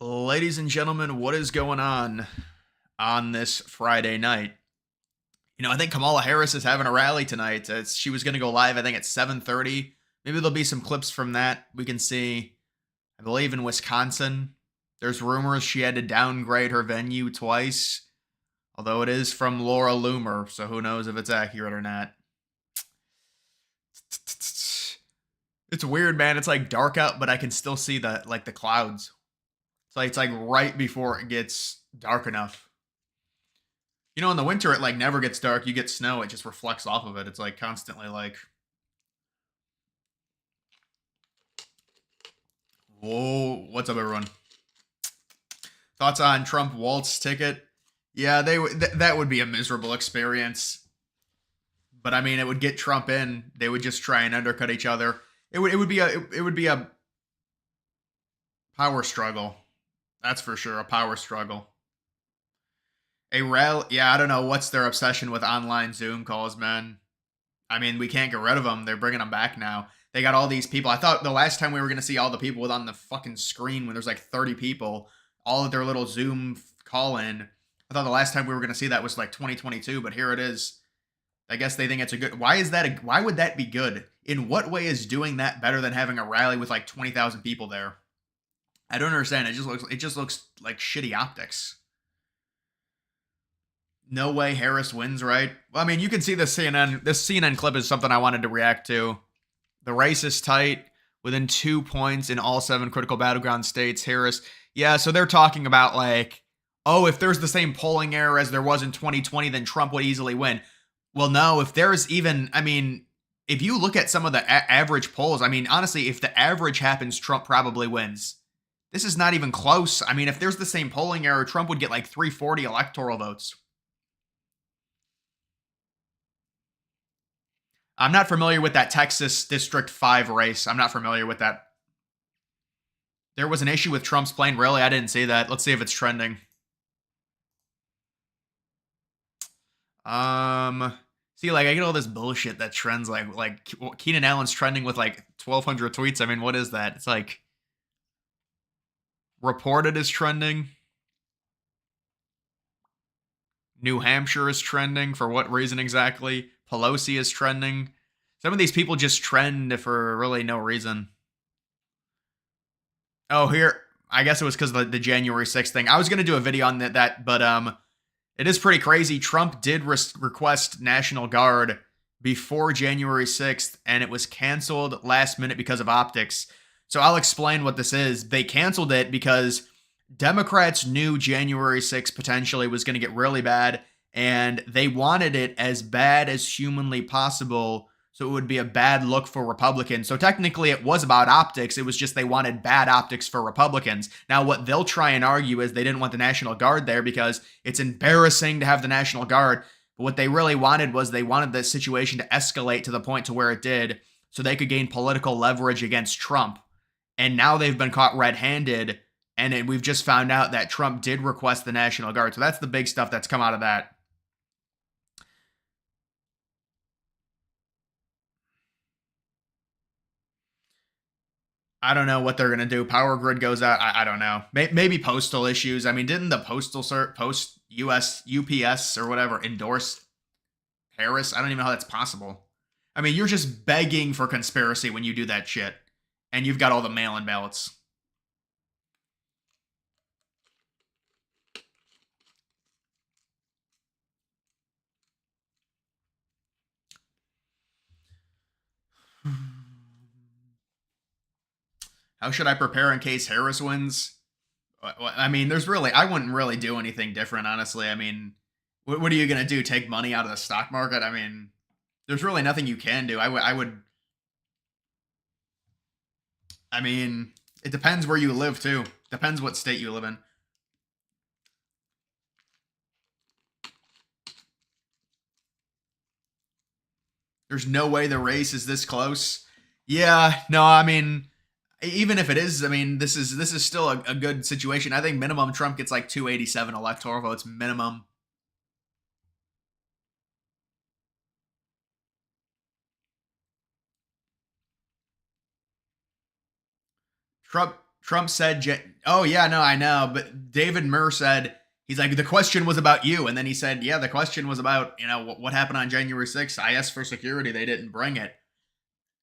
Ladies and gentlemen, what is going on this Friday night? I think Kamala Harris is having a rally tonight. She was going to go live, I think, at 7:30. Maybe there'll be some clips from that we can see. I believe in Wisconsin, there's rumors she had to downgrade her venue twice, although it is from Laura Loomer, so who knows if it's accurate or not. It's weird, man. It's like dark out, but I can still see the clouds. It's like right before it gets dark enough. In the winter it like never gets dark. You get snow, it just reflects off of it. It's like constantly like, whoa, what's up everyone? Thoughts on Trump waltz ticket? Yeah, that would be a miserable experience. But I mean, it would get Trump in. They would just try and undercut each other. It would be a power struggle. That's for sure, a power struggle. A rel, yeah, I don't know what's their obsession with online Zoom calls, man. I mean, we can't get rid of them. They're bringing them back now. They got all these people. I thought the last time we were going to see all the people with on the fucking screen when there's like 30 people, all of their little Zoom call in. I thought the last time we were going to see that was like 2022, but here it is. I guess they think it's a good. Why would that be good? In what way is doing that better than having a rally with like 20,000 people there? I don't understand. It just looks like shitty optics. No way Harris wins, right? Well, I mean, you can see this CNN clip is something I wanted to react to. The race is tight, within 2 points in all 7 critical battleground states. Harris, yeah, so they're talking about like, oh, if there's the same polling error as there was in 2020, then Trump would easily win. Well, no, if there's even, I mean, if you look at some of the average polls, I mean, honestly, if the average happens, Trump probably wins. This is not even close. I mean, if there's the same polling error, Trump would get like 340 electoral votes. I'm not familiar with that Texas District 5 race. I'm not familiar with that. There was an issue with Trump's plane. Really? I didn't see that. Let's see if it's trending. See, like, I get all this bullshit that trends, like Keenan Allen's trending with like 1,200 tweets. I mean, what is that? It's like reported is trending. New Hampshire is trending. For what reason exactly? Pelosi is trending. Some of these people just trend for really no reason. Oh, here, I guess it was because of the January 6th thing. I was going to do a video on that, but it is pretty crazy. Trump did request National Guard before January 6th, and it was canceled last minute because of optics. So I'll explain what this is. They canceled it because Democrats knew January 6th potentially was going to get really bad, and they wanted it as bad as humanly possible, so it would be a bad look for Republicans. So technically it was about optics. It was just they wanted bad optics for Republicans. Now what they'll try and argue is they didn't want the National Guard there because it's embarrassing to have the National Guard. But what they really wanted was they wanted the situation to escalate to the point to where it did so they could gain political leverage against Trump. And now they've been caught red-handed, and we've just found out that Trump did request the National Guard. So that's the big stuff that's come out of that. I don't know what they're gonna do. Power grid goes out. I don't know. Maybe postal issues. I mean, didn't the post US UPS or whatever endorse Harris? I don't even know how that's possible. I mean, you're just begging for conspiracy when you do that shit, and you've got all the mail-in ballots. How should I prepare in case Harris wins? I mean, I wouldn't really do anything different, honestly. I mean, what are you going to do? Take money out of the stock market? I mean, there's really nothing you can do. I mean, it depends where you live, too. Depends what state you live in. There's no way the race is this close. Yeah, no, I mean, even if it is, I mean, this is still a good situation. I think minimum Trump gets like 287 electoral votes minimum. Trump Trump said, oh, yeah, no, I know. But David Murr said, he's like, the question was about you. And then he said, yeah, the question was about, what happened on January 6th. I asked for security. They didn't bring it.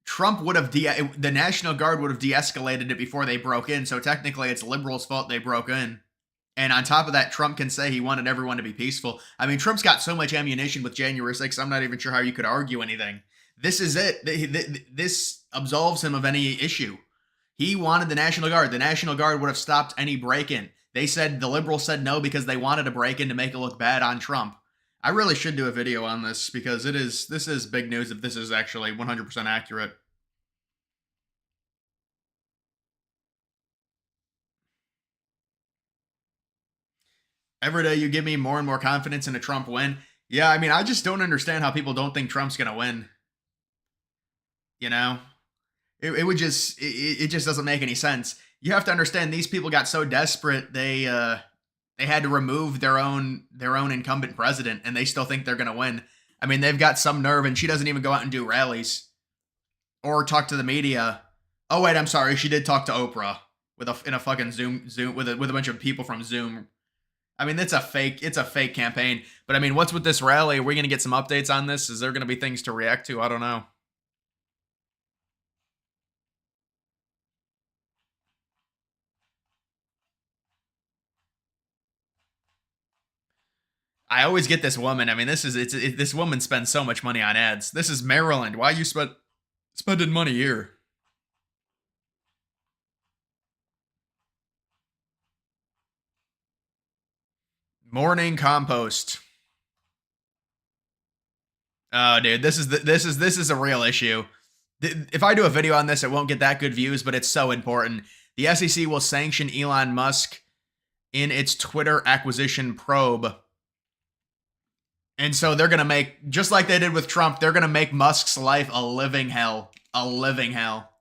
Trump would have, the National Guard would have de escalated it before they broke in. So technically, it's liberals' fault they broke in. And on top of that, Trump can say he wanted everyone to be peaceful. I mean, Trump's got so much ammunition with January 6th, I'm not even sure how you could argue anything. This is it. This absolves him of any issue. He wanted the National Guard. The National Guard would have stopped any break-in. They said, the liberals said no because they wanted a break-in to make it look bad on Trump. I really should do a video on this because this is big news if this is actually 100% accurate. Every day you give me more and more confidence in a Trump win. Yeah, I mean, I just don't understand how people don't think Trump's going to win. You know? It would just it just doesn't make any sense. You have to understand these people got so desperate they had to remove their own incumbent president and they still think they're going to win. I mean, they've got some nerve and she doesn't even go out and do rallies or talk to the media. Oh wait, I'm sorry. She did talk to Oprah in a fucking Zoom with a bunch of people from Zoom. I mean, it's a fake campaign. But I mean, what's with this rally? Are we going to get some updates on this? Is there going to be things to react to? I don't know. I always get this woman. I mean, this woman spends so much money on ads. This is Maryland. Why are you spending money here? Morning compost. Oh, dude, this is a real issue. If I do a video on this, it won't get that good views, but it's so important. The SEC will sanction Elon Musk in its Twitter acquisition probe. And so they're going to make, just like they did with Trump, they're going to make Musk's life a living hell. A living hell.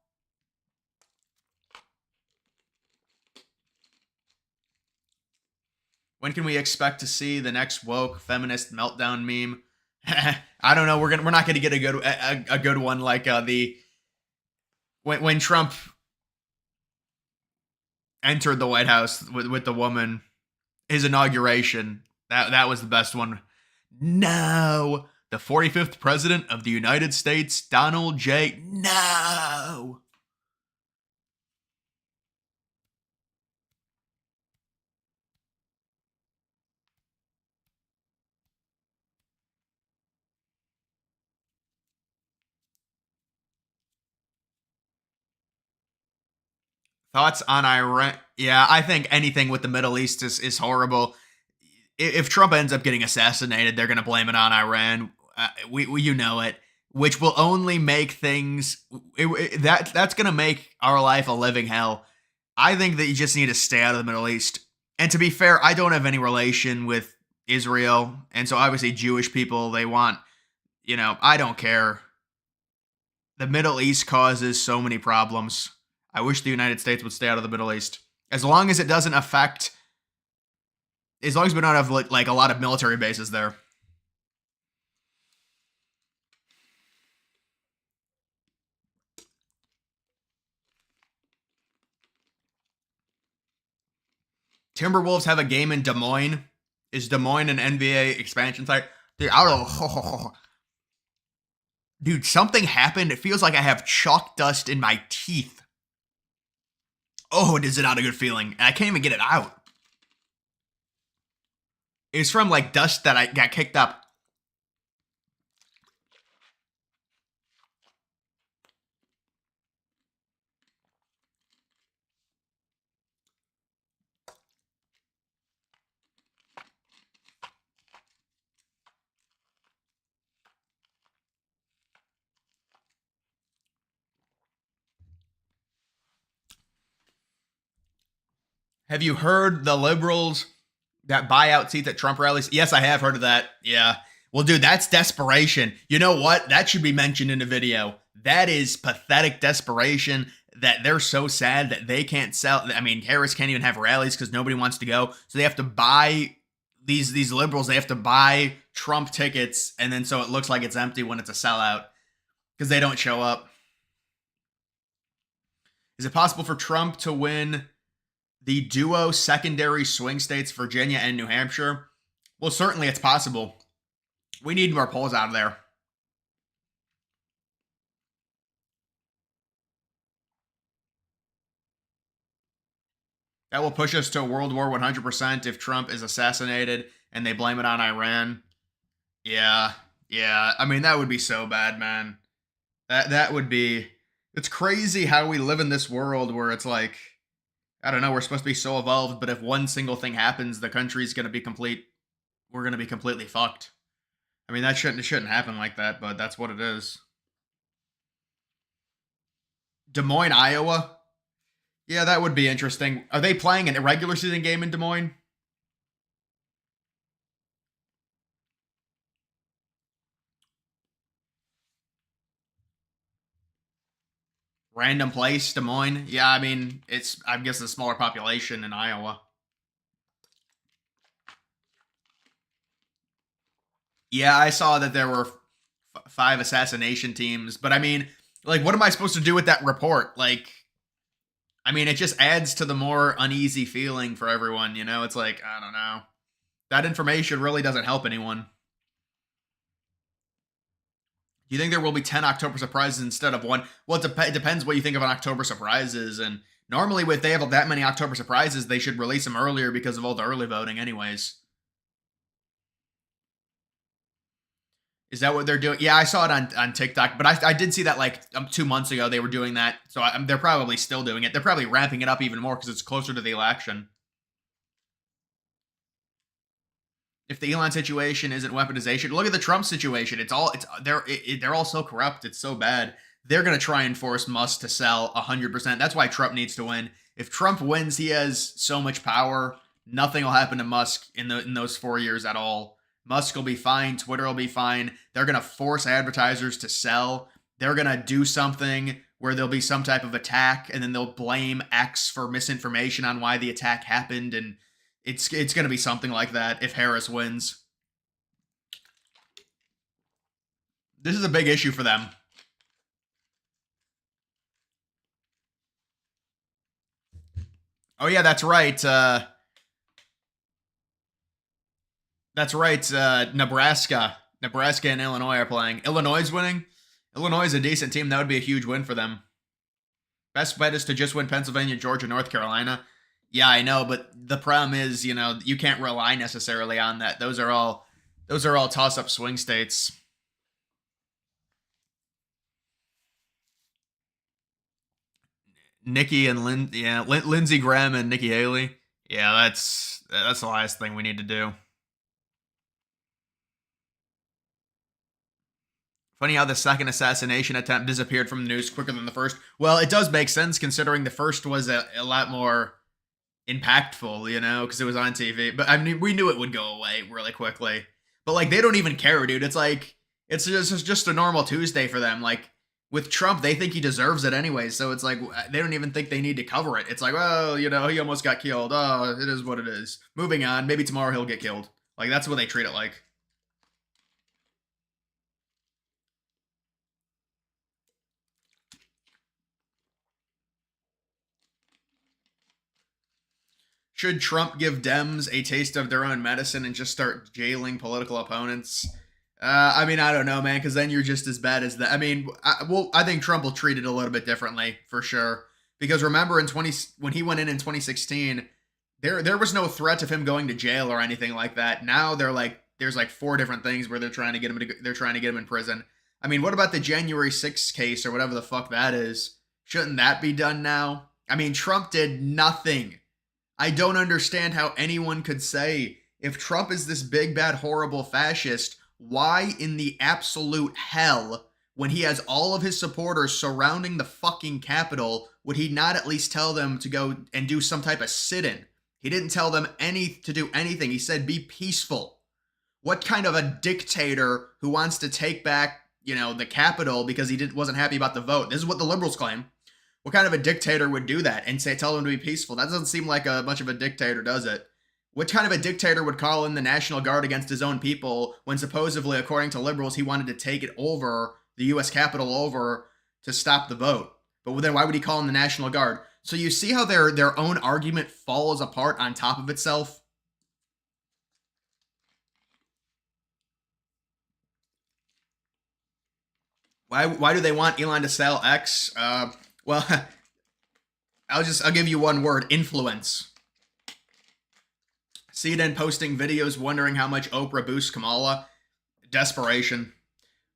When can we expect to see the next woke feminist meltdown meme? I don't know. We're not gonna get a good one like when Trump entered the White House with the woman, his inauguration. That was the best one. No, the 45th president of the United States, Donald J. No. Thoughts on Iran? Yeah, I think anything with the Middle East is horrible. If Trump ends up getting assassinated, they're going to blame it on Iran. We you know it, which will only make things that's going to make our life a living hell. I think that you just need to stay out of the Middle East. And to be fair, I don't have any relation with Israel, and so obviously Jewish people they want, I don't care. The Middle East causes so many problems. I wish the United States would stay out of the Middle East. As long as it doesn't affect, as long as we don't have like a lot of military bases there. Timberwolves have a game in Des Moines. Is Des Moines an NBA expansion site? Dude, I don't know. Dude, something happened. It feels like I have chalk dust in my teeth. Oh, is it not a good feeling? And I can't even get it out. It's from like dust that I got kicked up. Have you heard the liberals that buy out seats at Trump rallies? Yes, I have heard of that. Yeah. Well, dude, that's desperation. You know what? That should be mentioned in the video. That is pathetic desperation that they're so sad that they can't sell. I mean, Harris can't even have rallies because nobody wants to go. So they have to buy these liberals. They have to buy Trump tickets. And then so it looks like it's empty when it's a sellout because they don't show up. Is it possible for Trump to win the duo secondary swing states, Virginia and New Hampshire? Well, certainly it's possible. We need more polls out of there. That will push us to a World War 100% if Trump is assassinated and they blame it on Iran. Yeah, yeah. I mean, that would be so bad, man. That would be. It's crazy how we live in this world where it's like, I don't know, we're supposed to be so evolved, but if one single thing happens, the country's gonna be complete. We're gonna be completely fucked. I mean, it shouldn't happen like that, but that's what it is. Des Moines, Iowa. Yeah, that would be interesting. Are they playing a regular season game in Des Moines? Random place, Des Moines. Yeah, I mean, it's I guess a smaller population in Iowa. Yeah, I saw that there were 5 assassination teams, but I mean, like, what am I supposed to do with that report? Like, I mean, it just adds to the more uneasy feeling for everyone. You know, it's like I don't know. That information really doesn't help anyone. Do you think there will be 10 October surprises instead of one? Well, it depends what you think of an October surprises. And normally, if they have that many October surprises, they should release them earlier because of all the early voting, anyways. Is that what they're doing? Yeah, I saw it on TikTok, but I did see that like 2 months ago they were doing that. So they're probably still doing it. They're probably ramping it up even more because it's closer to the election. If the Elon situation isn't weaponization, look at the Trump situation. They're all so corrupt. It's so bad. They're gonna try and force Musk to sell 100%. That's why Trump needs to win. If Trump wins, he has so much power. Nothing will happen to Musk in those 4 years at all. Musk will be fine. Twitter will be fine. They're gonna force advertisers to sell. They're gonna do something where there'll be some type of attack, and then they'll blame X for misinformation on why the attack happened, and it's going to be something like that if Harris wins. This is a big issue for them. Oh yeah, that's right. That's right. Nebraska and Illinois are playing. Illinois is winning. Illinois is a decent team. That would be a huge win for them. Best bet is to just win Pennsylvania, Georgia, North Carolina. Yeah, I know, but the problem is, you can't rely necessarily on that. Those are all toss-up swing states. Nikki and Lindsey Graham and Nikki Haley. Yeah, that's the last thing we need to do. Funny how the second assassination attempt disappeared from the news quicker than the first. Well, it does make sense considering the first was a lot more impactful, because it was on TV. But I mean, we knew it would go away really quickly. But like, they don't even care, dude. It's like it's just a normal Tuesday for them. Like with Trump, they think he deserves it anyway. So it's like they don't even think they need to cover it. It's like, well, he almost got killed. Oh, it is what it is. Moving on. Maybe tomorrow he'll get killed. Like that's what they treat it like. Should Trump give Dems a taste of their own medicine and just start jailing political opponents? I mean, I don't know, man, because then you're just as bad as that. I mean, I think Trump will treat it a little bit differently for sure. Because remember, when he went in 2016, there was no threat of him going to jail or anything like that. Now there's like 4 different things where they're trying to get him in prison. I mean, what about the January 6th case or whatever the fuck that is? Shouldn't that be done now? I mean, Trump did nothing. I don't understand how anyone could say, if Trump is this big, bad, horrible fascist, why in the absolute hell, when he has all of his supporters surrounding the fucking Capitol, would he not at least tell them to go and do some type of sit-in? He didn't tell them to do anything. He said, be peaceful. What kind of a dictator who wants to take back, the Capitol because he wasn't happy about the vote? This is what the liberals claim. What kind of a dictator would do that and tell them to be peaceful? That doesn't seem like much of a dictator, does it? What kind of a dictator would call in the National Guard against his own people when supposedly, according to liberals, he wanted to take it over, the U.S. Capitol over, to stop the vote? But then why would he call in the National Guard? So you see how their own argument falls apart on top of itself? Why do they want Elon to sell X? Well, I'll give you one word: influence. CNN posting videos wondering how much Oprah boosts Kamala. Desperation.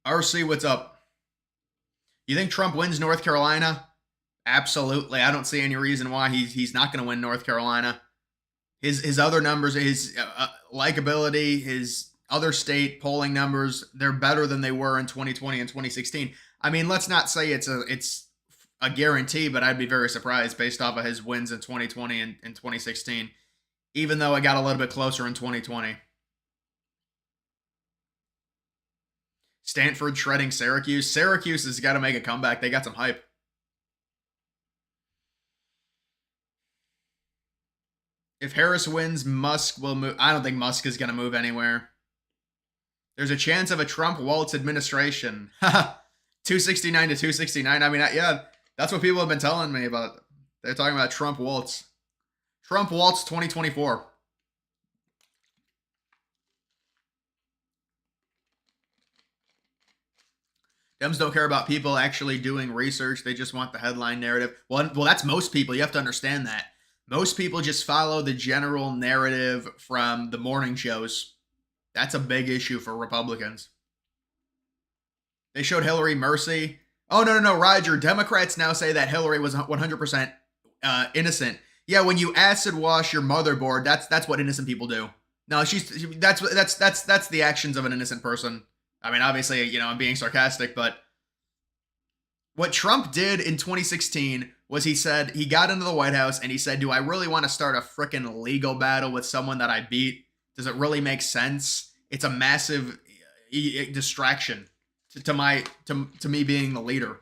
RC, what's up? You think Trump wins North Carolina? Absolutely. I don't see any reason why he's not going to win North Carolina. His other numbers, his likability, his other state polling numbers, they're better than they were in 2020 and 2016. I mean, let's not say it's a guarantee, but I'd be very surprised based off of his wins in 2020 and 2016, even though it got a little bit closer in 2020. Stanford shredding Syracuse. Syracuse has got to make a comeback. They got some hype. If Harris wins, Musk will move. I don't think Musk is going to move anywhere. There's a chance of a Trump-Waltz administration. 269 to 269. I mean, yeah, that's what people have been telling me about. They're talking about Trump-Waltz. Trump-Waltz 2024. Dems don't care about people actually doing research. They just want the headline narrative. Well, that's most people. You have to understand that. Most people just follow the general narrative from the morning shows. That's a big issue for Republicans. They showed Hillary mercy. Oh, no, Roger. Democrats now say that Hillary was 100% innocent. Yeah, when you acid wash your motherboard, that's what innocent people do. No, that's the actions of an innocent person. I mean, obviously, I'm being sarcastic, but what Trump did in 2016 was he got into the White House and he said, do I really want to start a frickin' legal battle with someone that I beat? Does it really make sense? It's a massive distraction to me being the leader.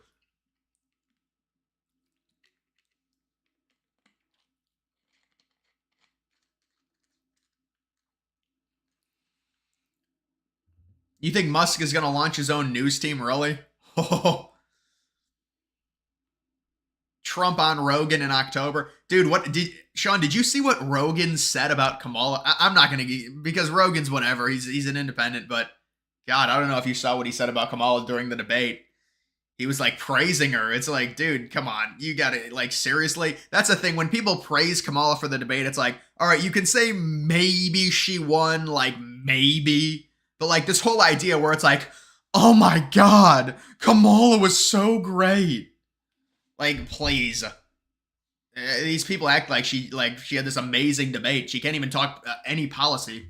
You think Musk is going to launch his own news team, really? Trump on Rogan in October. Dude, Sean, did you see what Rogan said about Kamala? I'm not going to, because Rogan's whatever. He's an independent, but God, I don't know if you saw what he said about Kamala during the debate. He was like praising her. It's like, dude, come on. You got to, like, seriously? That's the thing. When people praise Kamala for the debate, it's like, all right, you can say maybe she won, like maybe. But like this whole idea where it's like, oh my God, Kamala was so great. Like, please. These people act like she had this amazing debate. She can't even talk any policy.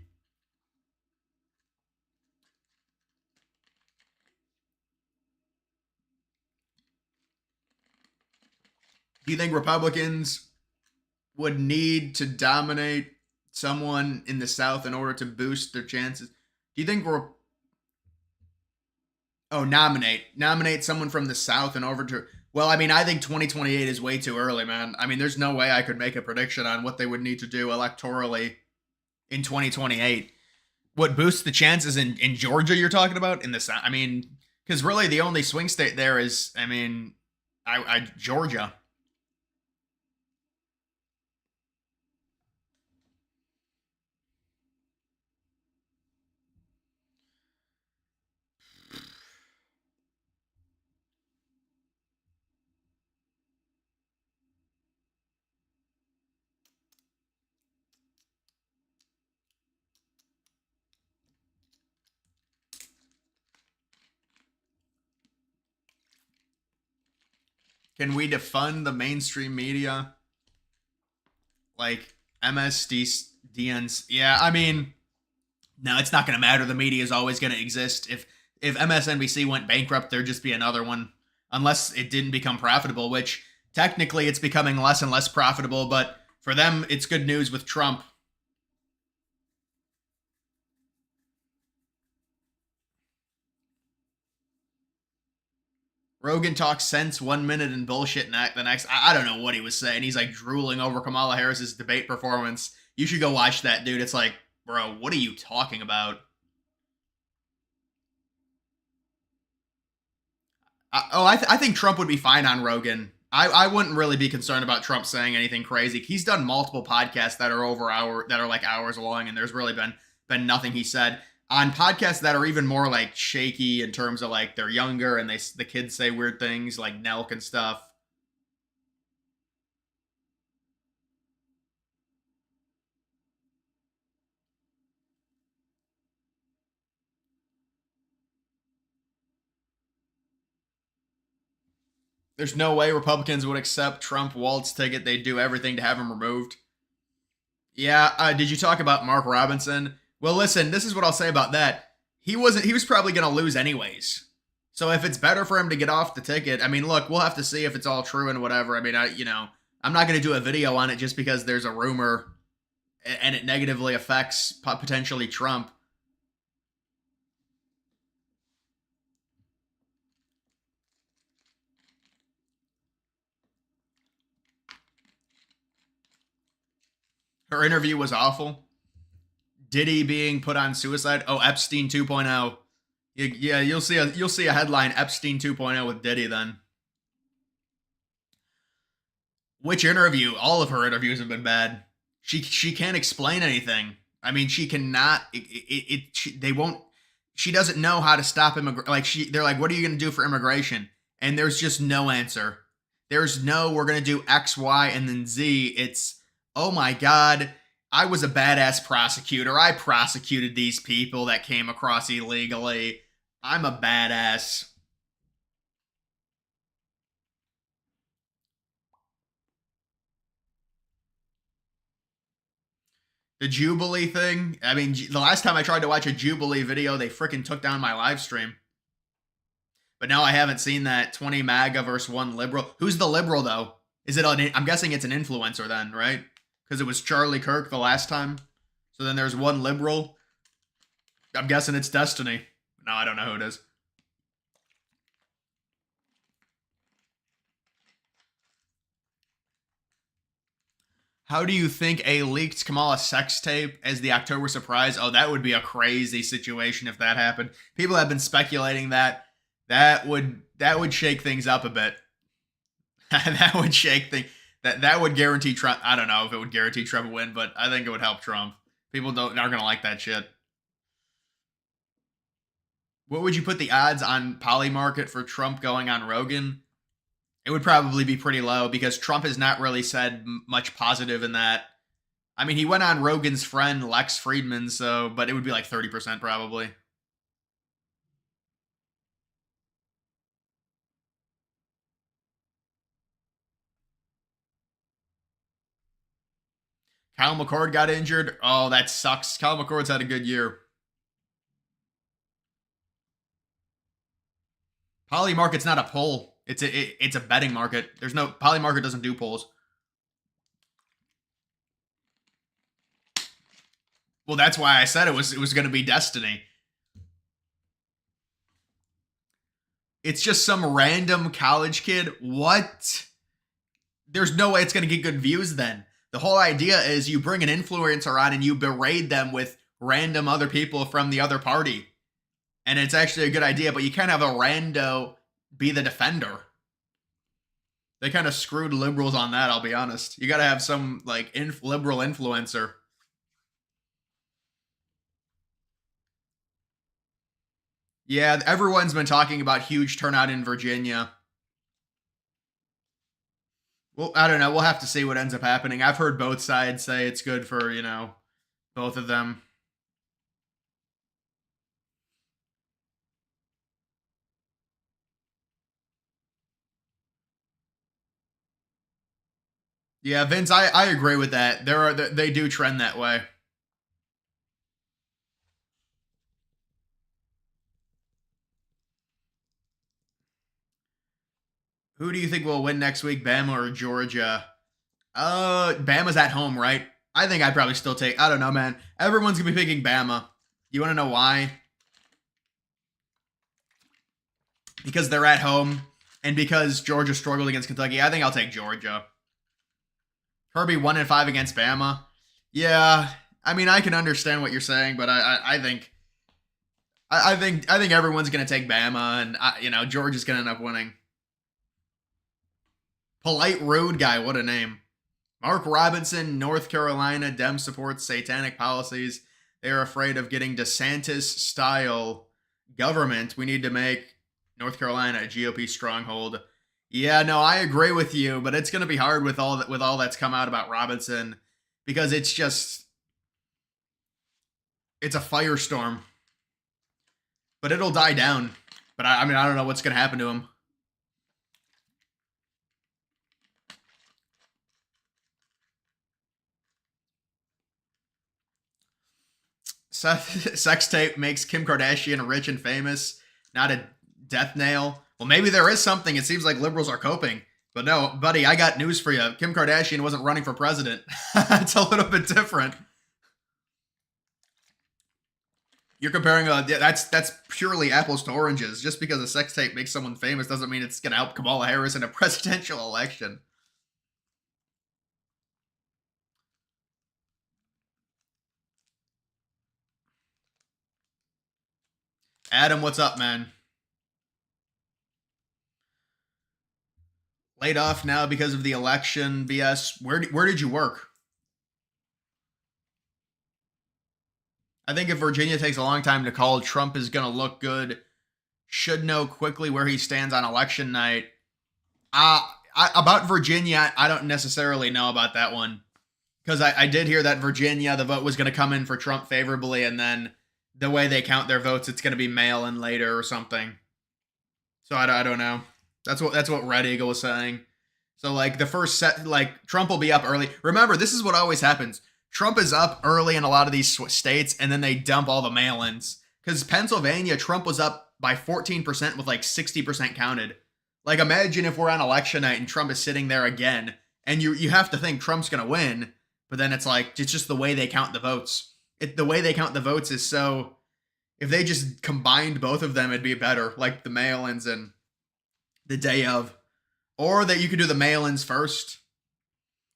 Do you think Republicans would need to dominate someone in the South in order to boost their chances? Do you think nominate someone from the South in order to? Well, I mean, I think 2028 is way too early, man. I mean, there's no way I could make a prediction on what they would need to do electorally in 2028. What boosts the chances in Georgia you're talking about? In the South? I mean, because really the only swing state there is, I mean, Georgia. Can we defund the mainstream media? Like MSDNs? Yeah, I mean, no, it's not going to matter. The media is always going to exist. If MSNBC went bankrupt, there'd just be another one, unless it didn't become profitable. Which technically, it's becoming less and less profitable. But for them, it's good news with Trump. Rogan talks sense 1 minute and bullshit the next. I don't know what he was saying. He's like drooling over Kamala Harris's debate performance. You should go watch that, dude. It's like, bro, what are you talking about? I think Trump would be fine on Rogan. I wouldn't really be concerned about Trump saying anything crazy. He's done multiple podcasts that are that are like hours long, and there's really been nothing he said on podcasts that are even more like shaky in terms of like they're younger and the kids say weird things like Nelk and stuff. There's no way Republicans would accept Trump Walt's ticket. They'd do everything to have him removed. Yeah, did you talk about Mark Robinson? Well, listen, this is what I'll say about that. He was probably going to lose anyways. So if it's better for him to get off the ticket, I mean, look, we'll have to see if it's all true and whatever. I mean, I'm not going to do a video on it just because there's a rumor and it negatively affects potentially Trump. Her interview was awful. Diddy being put on suicide. Oh, Epstein 2.0. Yeah, you'll see a headline Epstein 2.0 with Diddy then. Which interview? All of her interviews have been bad. She can't explain anything. I mean, she cannot. They won't. She doesn't know how to stop immigration. They're like, what are you going to do for immigration? And there's just no answer. There's no, we're going to do X, Y, and then Z. It's, oh my God, I was a badass prosecutor. I prosecuted these people that came across illegally. I'm a badass. The Jubilee thing. I mean, the last time I tried to watch a Jubilee video, they freaking took down my live stream. But now I haven't seen that 20 MAGA versus 1 liberal. Who's the liberal, though? Is it I'm guessing it's an influencer then, right? Because it was Charlie Kirk the last time. So then there's 1 liberal. I'm guessing it's Destiny. No, I don't know who it is. How do you think a leaked Kamala sex tape as the October surprise? Oh, that would be a crazy situation if that happened. People have been speculating that would shake things up a bit. That would shake things. That would guarantee Trump. I don't know if it would guarantee Trump a win, but I think it would help Trump. People aren't gonna like that shit. What would you put the odds on Polymarket for Trump going on Rogan? It would probably be pretty low because Trump has not really said much positive in that. I mean, he went on Rogan's friend Lex Friedman, but it would be like 30% probably. Kyle McCord got injured. Oh, that sucks. Kyle McCord's had a good year. Polymarket's not a poll. It's a betting market. There's no Polymarket doesn't do polls. Well, that's why I said it was going to be Destiny. It's just some random college kid. What? There's no way it's going to get good views then. The whole idea is you bring an influencer on and you berate them with random other people from the other party. And it's actually a good idea, but you can't have a rando be the defender. They kind of screwed liberals on that, I'll be honest. You got to have some like liberal influencer. Yeah, everyone's been talking about huge turnout in Virginia. Well, I don't know. We'll have to see what ends up happening. I've heard both sides say it's good for, both of them. Yeah, Vince, I agree with that. They do trend that way. Who do you think will win next week, Bama or Georgia? Bama's at home, right? I think I'd probably still take. I don't know, man. Everyone's gonna be picking Bama. You want to know why? Because they're at home, and because Georgia struggled against Kentucky. I think I'll take Georgia. Herbie 1-5 against Bama. Yeah, I mean I can understand what you're saying, but I think I think everyone's gonna take Bama, and Georgia's gonna end up winning. Polite rude guy, what a name. Mark Robinson, North Carolina, Dem supports satanic policies. They're afraid of getting DeSantis-style government. We need to make North Carolina a GOP stronghold. Yeah, no, I agree with you, but it's going to be hard with all that's come out about Robinson because it's a firestorm. But it'll die down. But I mean, I don't know what's going to happen to him. Sex tape makes Kim Kardashian rich and famous, not a death nail. Well, maybe there is something. It seems like liberals are coping. But no, buddy, I got news for you. Kim Kardashian wasn't running for president. It's a little bit different. You're comparing that's purely apples to oranges. Just because a sex tape makes someone famous doesn't mean it's gonna help Kamala Harris in a presidential election. Adam, what's up, man? Laid off now because of the election BS. Where did you work? I think if Virginia takes a long time to call, Trump is going to look good. Should know quickly where he stands on election night. About Virginia, I don't necessarily know about that one. Because I did hear that Virginia, the vote was going to come in for Trump favorably, and then the way they count their votes, it's going to be mail-in later or something. So I don't know. That's what Red Eagle was saying. So like the first set, like Trump will be up early. Remember, this is what always happens. Trump is up early in a lot of these states, and then they dump all the mail-ins. Because Pennsylvania, Trump was up by 14% with like 60% counted. Like imagine if we're on election night and Trump is sitting there again, and you have to think Trump's gonna win, but then it's like it's just the way they count the votes. The way they count the votes is so. If they just combined both of them, it'd be better. Like the mail-ins and the day of. Or that you could do the mail-ins first.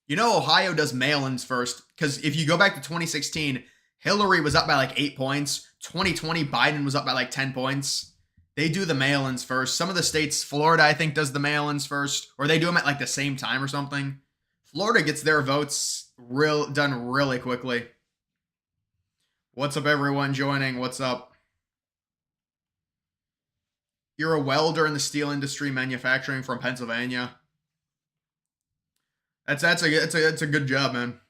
You know Ohio does mail-ins first. Because if you go back to 2016, Hillary was up by like 8 points. 2020, Biden was up by like 10 points. They do the mail-ins first. Some of the states, Florida, I think, does the mail-ins first. Or they do them at like the same time or something. Florida gets their votes done really quickly. What's up, everyone joining? What's up? You're a welder in the steel industry manufacturing from Pennsylvania. That's a good job, man.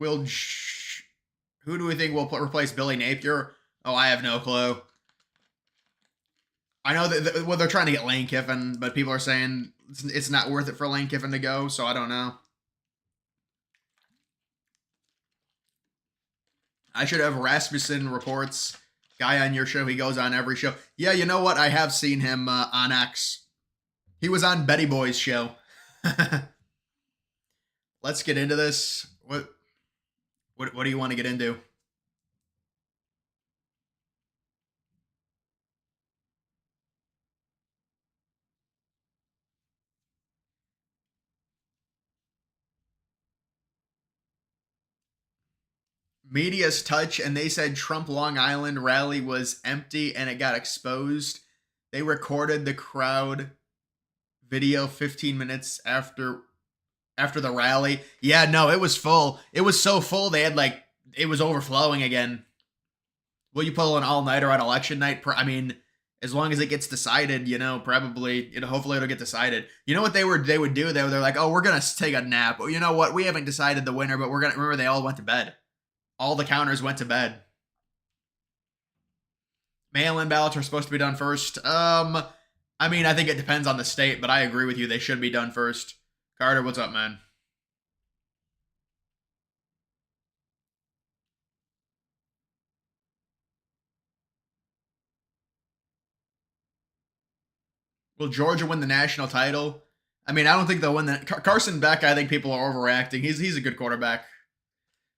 Who do we think will replace Billy Napier? Oh, I have no clue. I know that they're trying to get Lane Kiffin, but people are saying it's not worth it for Lane Kiffin to go, so I don't know. I should have Rasmussen reports. Guy on your show, he goes on every show. Yeah, you know what? I have seen him on X. He was on Betty Boy's show. Let's get into this. What do you want to get into? Media's touch, and they said Trump Long Island rally was empty and it got exposed. They recorded the crowd video 15 minutes after the rally. Yeah, no, it was full. It was so full they had like it was overflowing again. Will you pull an all-nighter on election night? I mean, as long as it gets decided, probably, hopefully it'll get decided. You know what they would do? They're like, oh, we're gonna take a nap. Oh, you know what? We haven't decided the winner, but we're gonna remember they all went to bed. All the counters went to bed. Mail-in ballots are supposed to be done first. I mean, I think it depends on the state, but I agree with you. They should be done first. Carter, what's up, man? Will Georgia win the national title? I mean, I don't think they'll win that. Carson Beck, I think people are overreacting. He's a good quarterback.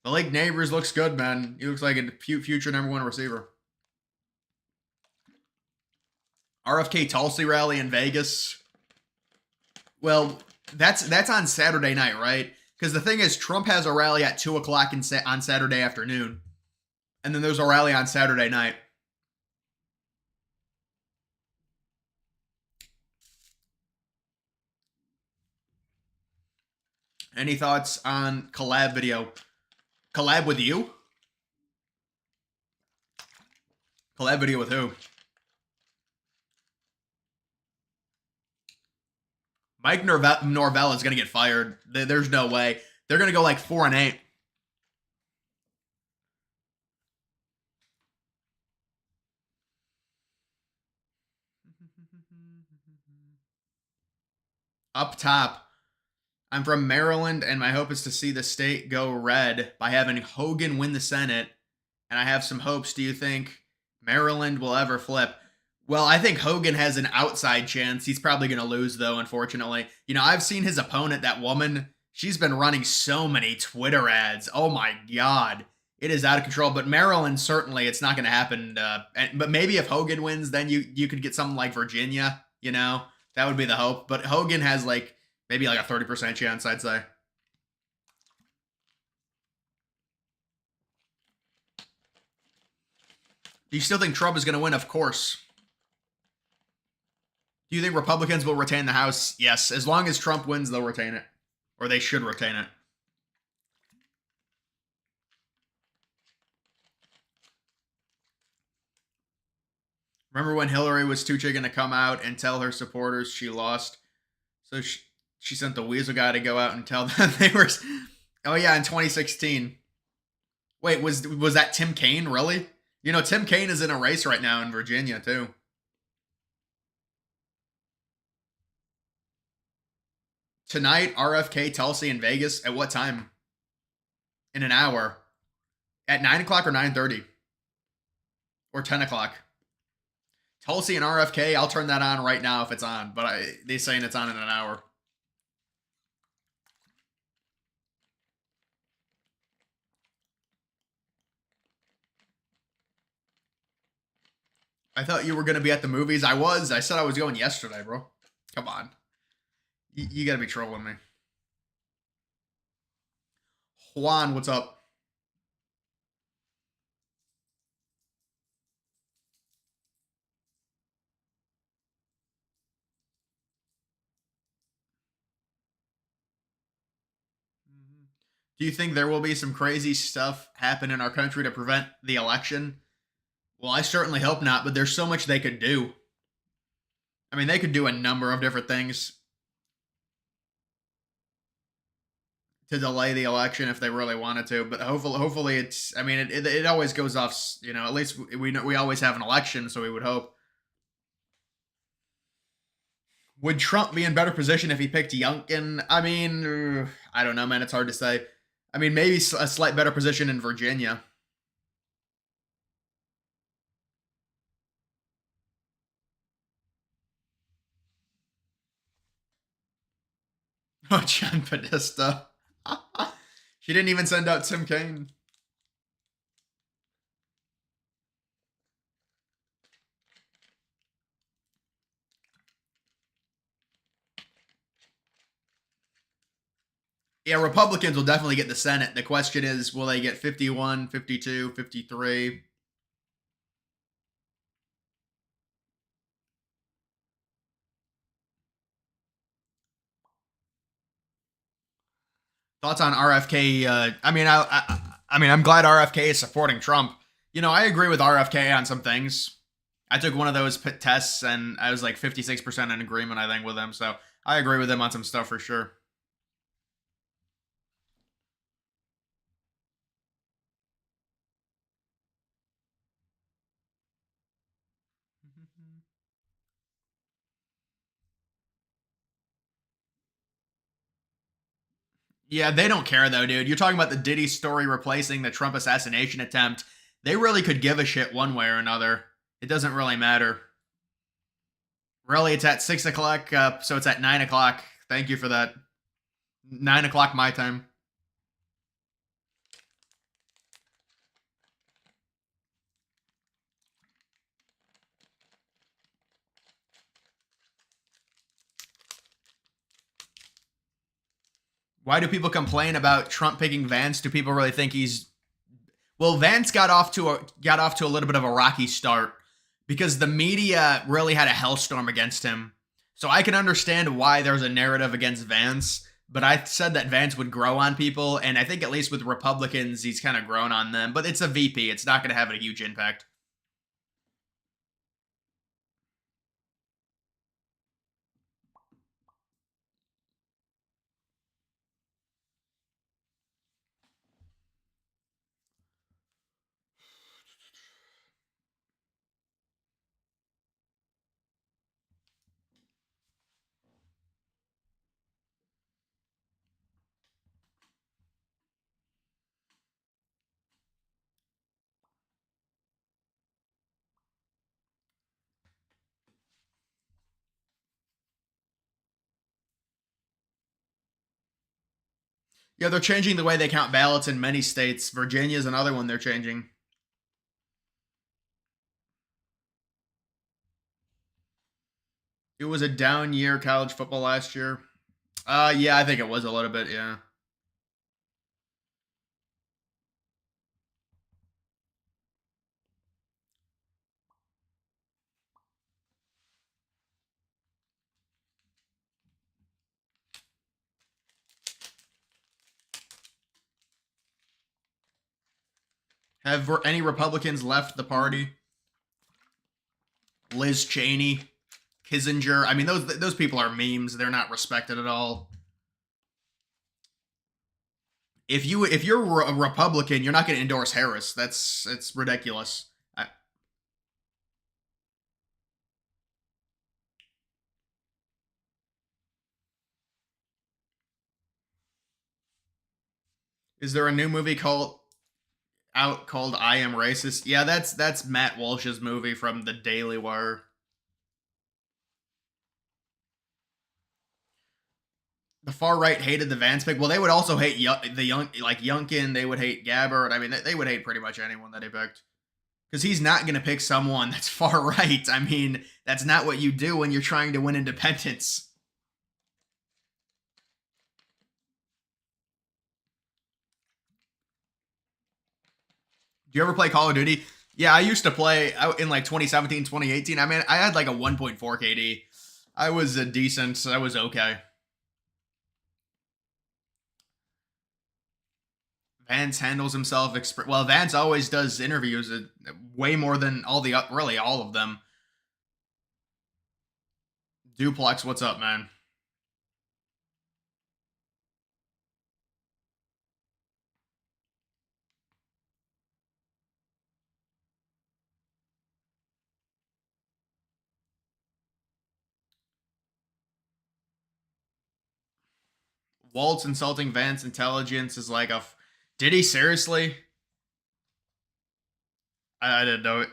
Malik Neighbors looks good, man. He looks like a future #1 receiver. RFK Tulsi rally in Vegas. Well, that's on Saturday night, right? Because the thing is, Trump has a rally at 2 o'clock on Saturday afternoon, and then there's a rally on Saturday night. Any thoughts on collab video? Collab with you? Collab video with who? Mike Norvell is going to get fired. There's no way. They're going to go like 4-8. Up top, I'm from Maryland, and my hope is to see the state go red by having Hogan win the Senate. And I have some hopes. Do you think Maryland will ever flip? Well, I think Hogan has an outside chance. He's probably going to lose, though, unfortunately. You know, I've seen his opponent, that woman. She's been running so many Twitter ads. Oh, my God. It is out of control. But Maryland, certainly, it's not going to happen. But maybe if Hogan wins, then you could get something like Virginia, you know? That would be the hope. But Hogan has, like, maybe like a 30% chance, I'd say. Do you still think Trump is going to win? Of course. Do you think Republicans will retain the House? Yes. As long as Trump wins, they'll retain it. Or they should retain it. Remember when Hillary was too chicken to come out and tell her supporters she lost? So she sent the Weasel guy to go out and tell them they were... Oh, yeah, in 2016. Wait, was that Tim Kaine, really? You know, Tim Kaine is in a race right now in Virginia, too. Tonight, RFK, Tulsi, and Vegas. At what time? In an hour. At 9 o'clock or 9:30? Or 10 o'clock? Tulsi and RFK, I'll turn that on right now if it's on. But they're saying it's on in an hour. I thought you were going to be at the movies. I was. I said I was going yesterday, bro. Come on. You got to be trolling me. Juan, what's up? Do you think there will be some crazy stuff happen in our country to prevent the election? Well, I certainly hope not, but there's so much they could do. I mean, they could do a number of different things to delay the election if they really wanted to. But hopefully it's. I mean, it always goes off. You know, at least we always have an election, so we would hope. Would Trump be in better position if he picked Youngkin? I mean, I don't know, man. It's hard to say. I mean, maybe a slight better position in Virginia. Oh, John Podesta. She didn't even send out Tim Kaine. Yeah, Republicans will definitely get the Senate. The question is, will they get 51, 52, 53? Thoughts on RFK? I mean, I'm glad RFK is supporting Trump. You know, I agree with RFK on some things. I took one of those tests and I was like 56% in agreement, I think, with him. So I agree with him on some stuff for sure. Yeah, they don't care though, dude. You're talking about the Diddy story replacing the Trump assassination attempt. They really could give a shit one way or another. It doesn't really matter. Really, it's at 6 o'clock, so it's at 9 o'clock. Thank you for that. 9 o'clock my time. Why do people complain about Trump picking Vance? Do people really think he's well? Vance got off to a little bit of a rocky start because the media really had a hellstorm against him. So I can understand why there's a narrative against Vance, but I said that Vance would grow on people, and I think at least with Republicans, he's kind of grown on them. But it's a VP; it's not going to have a huge impact. Yeah, they're changing the way they count ballots in many states. Virginia's another one they're changing. It was a down year college football last year. Yeah, I think it was a little bit. Yeah. Have any Republicans left the party? Liz Cheney, Kissinger. I mean, those people are memes. They're not respected at all. If you're a Republican, you're not going to endorse Harris. It's ridiculous. Is there a new movie called I Am Racist? Yeah, that's Matt Walsh's movie from the Daily Wire. The far right hated the Vance pick. Well, they would also hate the young like Youngkin. They would hate Gabbard. I mean, they would hate pretty much anyone that he picked because he's not going to pick someone that's far right. I mean, that's not what you do when you're trying to win independence. Do you ever play Call of Duty? Yeah, I used to play out in like 2017, 2018. I mean, I had like a 1.4 KD. I was a decent. I was okay. Vance handles himself. Well, Vance always does interviews way more than really all of them. Duplex, what's up, man? Waltz insulting Vance intelligence is like a. Did he seriously? I didn't know.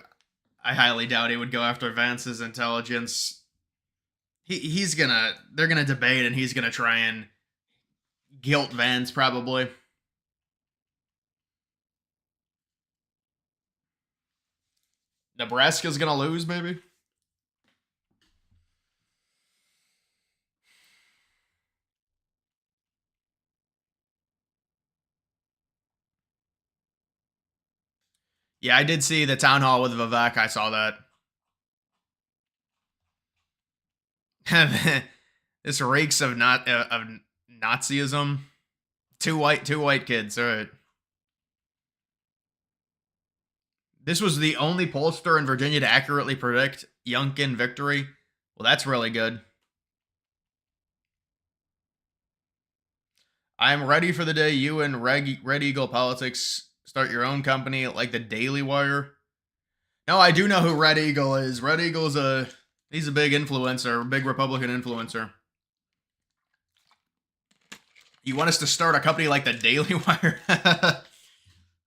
I highly doubt he would go after Vance's intelligence. He's gonna. They're gonna debate, and he's gonna try and guilt Vance probably. Nebraska's gonna lose, maybe. Yeah, I did see the town hall with Vivek. I saw that. This reeks of not of Nazism. Two white kids. All right. This was the only pollster in Virginia to accurately predict Youngkin victory. Well, that's really good. I'm ready for the day you and Red Eagle Politics start your own company like the Daily Wire. No, I do know who Red Eagle is. Red Eagle's he's a big influencer, big Republican influencer. You want us to start a company like the Daily Wire?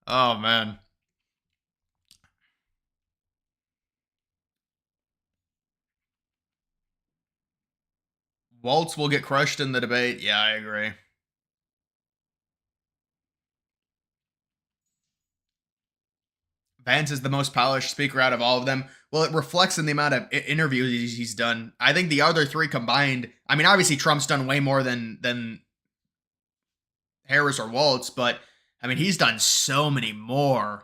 Oh man. Waltz will get crushed in the debate. Yeah, I agree. Vance is the most polished speaker out of all of them. Well, it reflects in the amount of interviews he's done. I think the other three combined. I mean, obviously Trump's done way more than Harris or Waltz, but I mean, he's done so many more.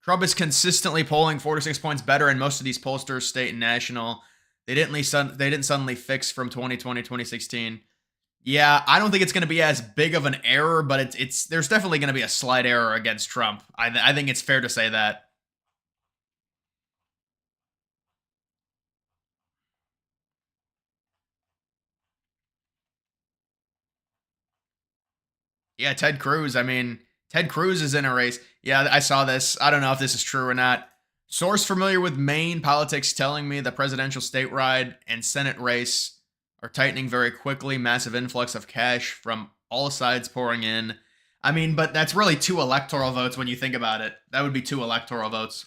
Trump is consistently polling 4 to 6 points better in most of these pollsters, state and national. They didn't suddenly fix from 2020, 2016. Yeah, I don't think it's going to be as big of an error, but it's there's definitely going to be a slight error against Trump. I think it's fair to say that. Yeah, Ted Cruz. I mean, Ted Cruz is in a race. Yeah, I saw this. I don't know if this is true or not. Source familiar with Maine politics telling me the presidential statewide and Senate race are tightening very quickly. Massive influx of cash from all sides pouring in. I mean, but that's really 2 electoral votes when you think about it. That would be 2 electoral votes.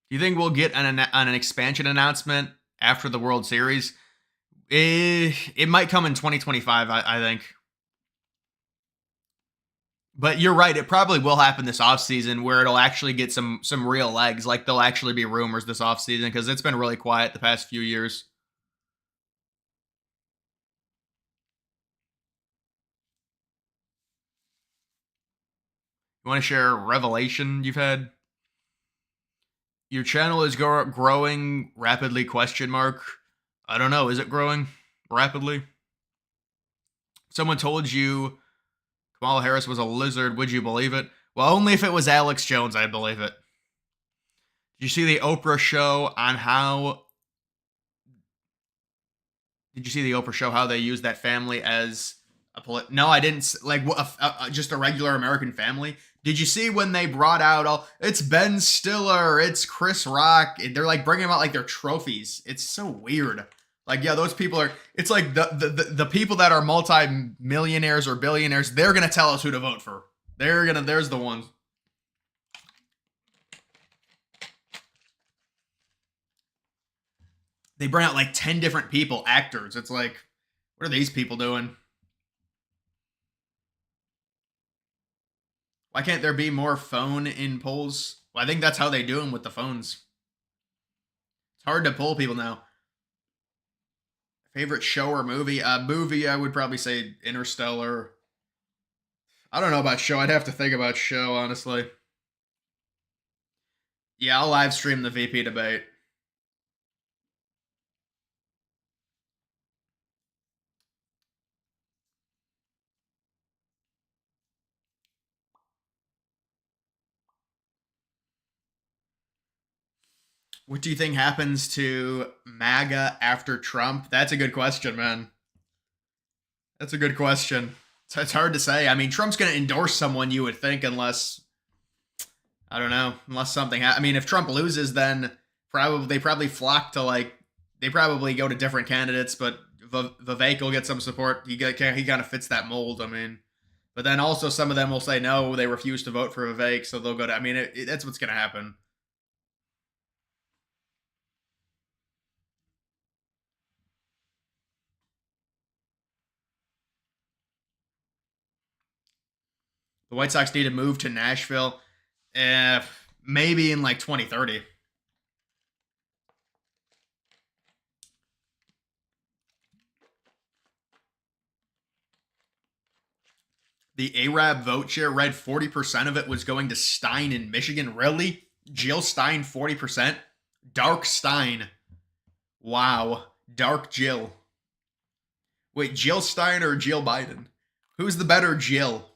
Do you think we'll get an expansion announcement after the World Series? It might come in 2025, I think. But you're right, it probably will happen this offseason where it'll actually get some real legs. Like there'll actually be rumors this offseason because it's been really quiet the past few years. You want to share a revelation you've had? Your channel is growing rapidly, question mark. I don't know, is it growing rapidly? Someone told you Kamala Harris was a lizard, would you believe it? Well, only if it was Alex Jones, I'd believe it. Did you see the Oprah show on how... Did you see the Oprah show how they used that family as no, I didn't. Like just a regular American family. Did you see when they brought out all? It's Ben Stiller, it's Chris Rock. They're like bringing them out like their trophies. It's so weird. Like yeah, those people are. It's like the people that are multi-millionaires or billionaires. They're gonna tell us who to vote for. There's the ones. They bring out like 10 different people, actors. It's like, what are these people doing? Why can't there be more phone in polls? Well, I think that's how they do them with the phones. It's hard to poll people now. Favorite show or movie? Movie, I would probably say Interstellar. I don't know about show. I'd have to think about show, honestly. Yeah, I'll live stream the VP debate. What do you think happens to MAGA after Trump? That's a good question, man. That's a good question. It's hard to say. I mean, Trump's going to endorse someone, you would think, unless I don't know, unless something. I mean, if Trump loses, then they probably flock to like they probably go to different candidates. But Vivek will get some support. He kind of fits that mold. I mean, but then also some of them will say no, they refuse to vote for Vivek, so they'll go to. I mean, that's what's going to happen. The White Sox need to move to Nashville, maybe in like 2030. The Arab vote share read 40% of it was going to Stein in Michigan. Really? Jill Stein, 40%? Dark Stein. Wow. Dark Jill. Wait, Jill Stein or Jill Biden? Who's the better Jill?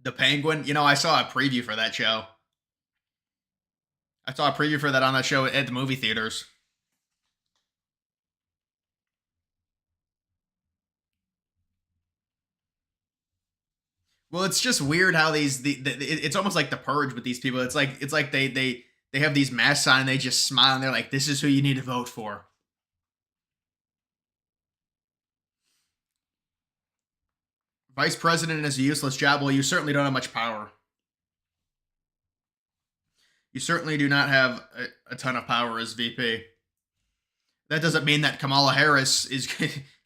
The Penguin? You know, I saw a preview for that show. I saw a preview for that on that show at the movie theaters. Well, it's just weird how it's almost like the purge with these people. It's like they have these masks on and they just smile and they're like, this is who you need to vote for. Vice president is a useless job. Well, you certainly don't have much power. You certainly do not have a ton of power as VP. That doesn't mean that Kamala Harris is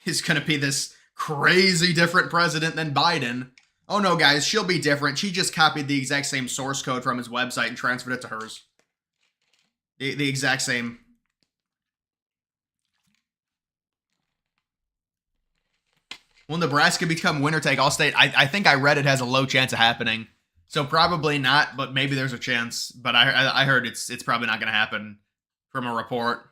is going to be this crazy different president than Biden. Oh no, guys, she'll be different. She just copied the exact same source code from his website and transferred it to hers. The exact same. Will Nebraska become winner take all state? I think I read it has a low chance of happening. So probably not, but maybe there's a chance. But I heard it's probably not going to happen from a report.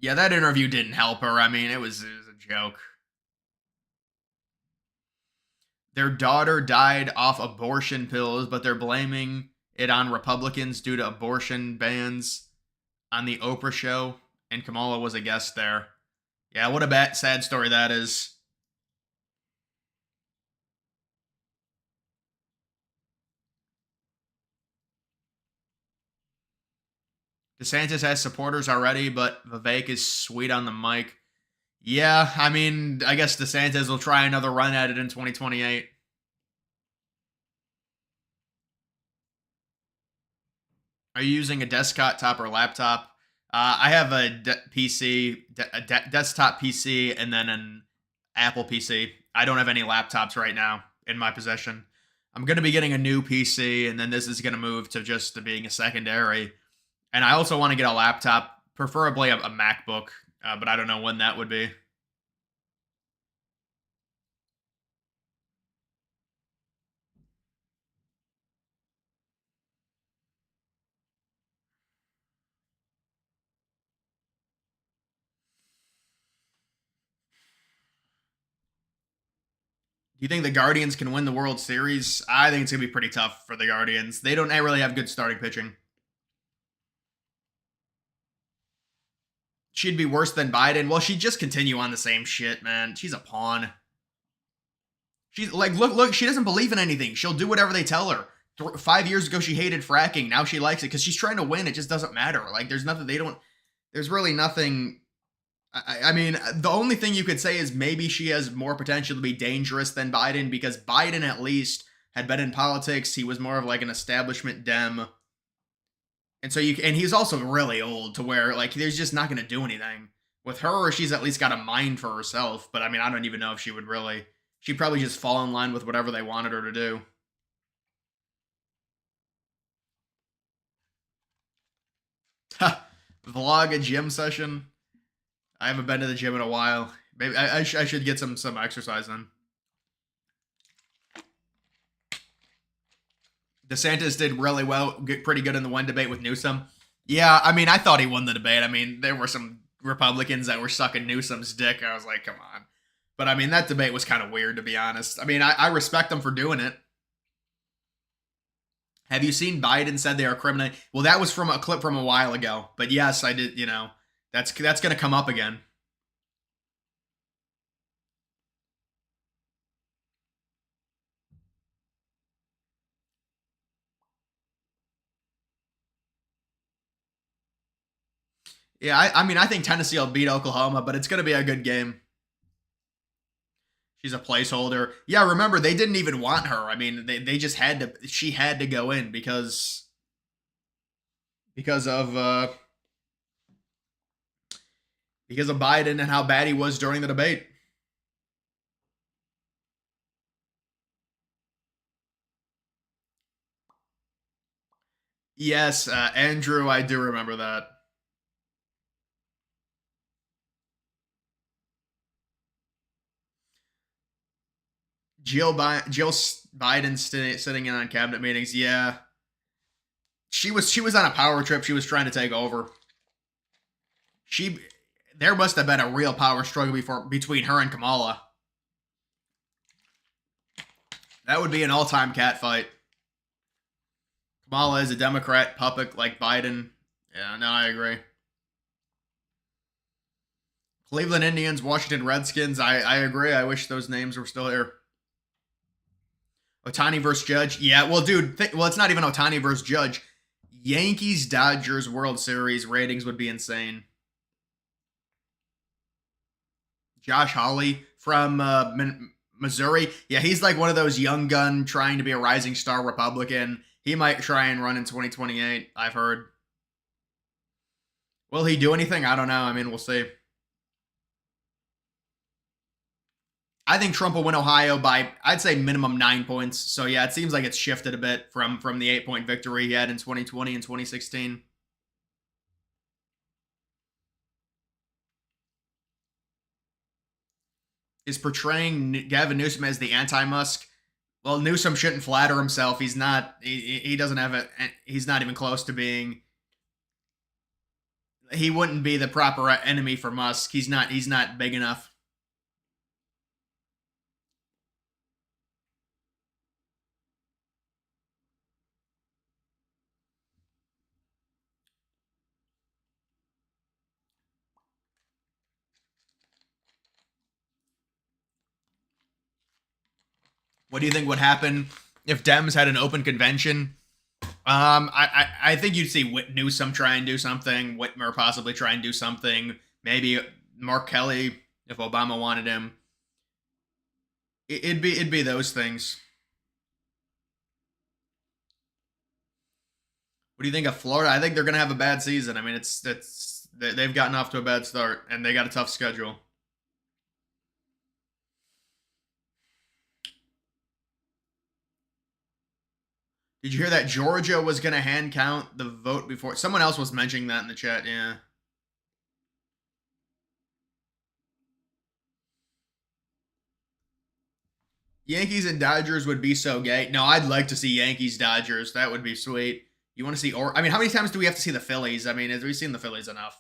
Yeah, that interview didn't help her. I mean, it was a joke. Their daughter died off abortion pills, but they're blaming it on Republicans due to abortion bans on the Oprah show, and Kamala was a guest there. Yeah, what a sad story that is. DeSantis has supporters already, but Vivek is sweet on the mic. Yeah, I mean, I guess DeSantis will try another run at it in 2028. Are you using a desktop or laptop? I have a PC, desktop PC, and then an Apple PC. I don't have any laptops right now in my possession. I'm going to be getting a new PC, and then this is going to move to just being a secondary. And I also want to get a laptop, preferably a MacBook, but I don't know when that would be. Do you think the Guardians can win the World Series? I think it's going to be pretty tough for the Guardians. They don't really have good starting pitching. She'd be worse than Biden. Well, she'd just continue on the same shit, man. She's a pawn. She's like, look, she doesn't believe in anything. She'll do whatever they tell her. 5 years ago, she hated fracking. Now she likes it because she's trying to win. It just doesn't matter. Like, there's really nothing. I mean, the only thing you could say is maybe she has more potential to be dangerous than Biden because Biden at least had been in politics. He was more of like an establishment Dem. And so and he's also really old to where like there's just not going to do anything. With her, she's at least got a mind for herself. But I mean, I don't even know if she would really. She'd probably just fall in line with whatever they wanted her to do. Vlog a gym session. I haven't been to the gym in a while. Maybe I should get some exercise in. DeSantis did really well, pretty good in the one debate with Newsom. Yeah, I mean, I thought he won the debate. I mean, there were some Republicans that were sucking Newsom's dick. I was like, come on. But I mean, that debate was kind of weird, to be honest. I mean, I respect them for doing it. Have you seen Biden said they are criminal? Well, that was from a clip from a while ago. But yes, I did, that's going to come up again. Yeah, I mean, I think Tennessee will beat Oklahoma, but it's going to be a good game. She's a placeholder. Yeah, remember, they didn't even want her. I mean, they just had to, she had to go in because of Biden and how bad he was during the debate. Yes, Andrew, I do remember that. Jill Biden sitting in on cabinet meetings. Yeah, she was on a power trip. She was trying to take over. There must have been a real power struggle between her and Kamala. That would be an all-time cat fight. Kamala is a Democrat puppet like Biden. Yeah, no, I agree. Cleveland Indians, Washington Redskins. I agree. I wish those names were still here. Ohtani versus Judge. Yeah, well, dude, it's not even Ohtani versus Judge. Yankees Dodgers World Series ratings would be insane. Josh Hawley from Missouri. Yeah, he's like one of those young gun trying to be a rising star Republican. He might try and run in 2028, I've heard. Will he do anything? I don't know. I mean, we'll see. I think Trump will win Ohio by, I'd say, minimum 9 points. So yeah, it seems like it's shifted a bit from the 8-point victory he had in 2020 and 2016. Is portraying Gavin Newsom as the anti-Musk. Well, Newsom shouldn't flatter himself. He's not. He doesn't have a. He's not even close to being. He wouldn't be the proper enemy for Musk. He's not. He's not big enough. What do you think would happen if Dems had an open convention? I think you'd see Newsom try and do something. Whitmer possibly try and do something. Maybe Mark Kelly if Obama wanted him. It'd be those things. What do you think of Florida? I think they're gonna have a bad season. I mean, they've gotten off to a bad start and they got a tough schedule. Did you hear that Georgia was going to hand count the vote before? Someone else was mentioning that in the chat, yeah. Yankees and Dodgers would be so gay. No, I'd like to see Yankees Dodgers. That would be sweet. You want to see, or I mean, how many times do we have to see the Phillies? I mean, have we seen the Phillies enough?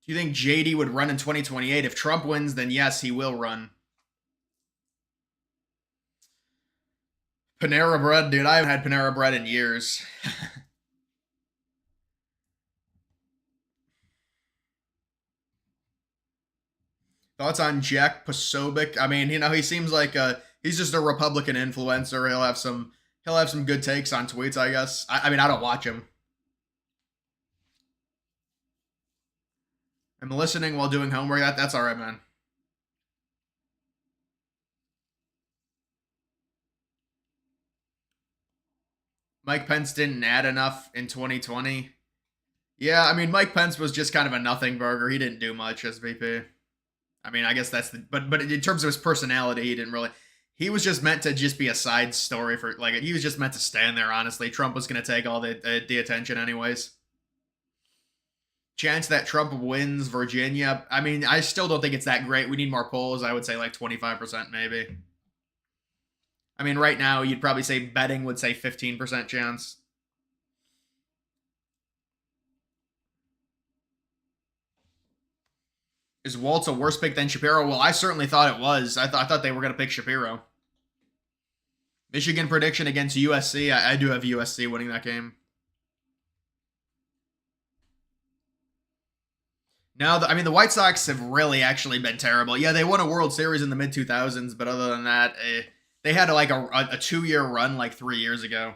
Do you think JD would run in 2028? If Trump wins, then yes, he will run. Panera Bread, dude. I haven't had Panera Bread in years. Thoughts on Jack Posobiec? I mean, he seems like he's just a Republican influencer. He'll have some good takes on tweets, I guess. I mean, I don't watch him. I'm listening while doing homework. That's all right, man. Mike Pence didn't add enough in 2020. Yeah, I mean, Mike Pence was just kind of a nothing burger. He didn't do much as VP. I mean, I guess that's the but in terms of his personality, he didn't really. He was just meant to just be a side story for like he was just meant to stand there. Honestly, Trump was going to take all the attention anyways. Chance that Trump wins Virginia. I mean, I still don't think it's that great. We need more polls. I would say like 25% maybe. I mean, right now you'd probably say betting would say 15% chance. Is Waltz a worse pick than Shapiro? Well, I certainly thought it was. I thought they were going to pick Shapiro. Michigan prediction against USC. I do have USC winning that game. No, I mean, the White Sox have really actually been terrible. Yeah, they won a World Series in the mid 2000s, but other than that, they had like a 2-year run like 3 years ago.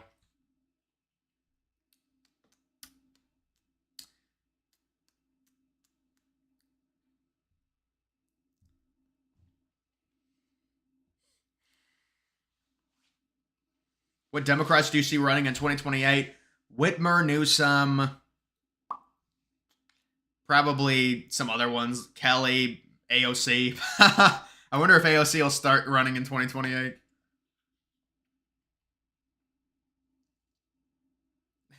What Democrats do you see running in 2028? Whitmer, Newsom, probably some other ones. Kelly, AOC. I wonder if AOC will start running in 2028.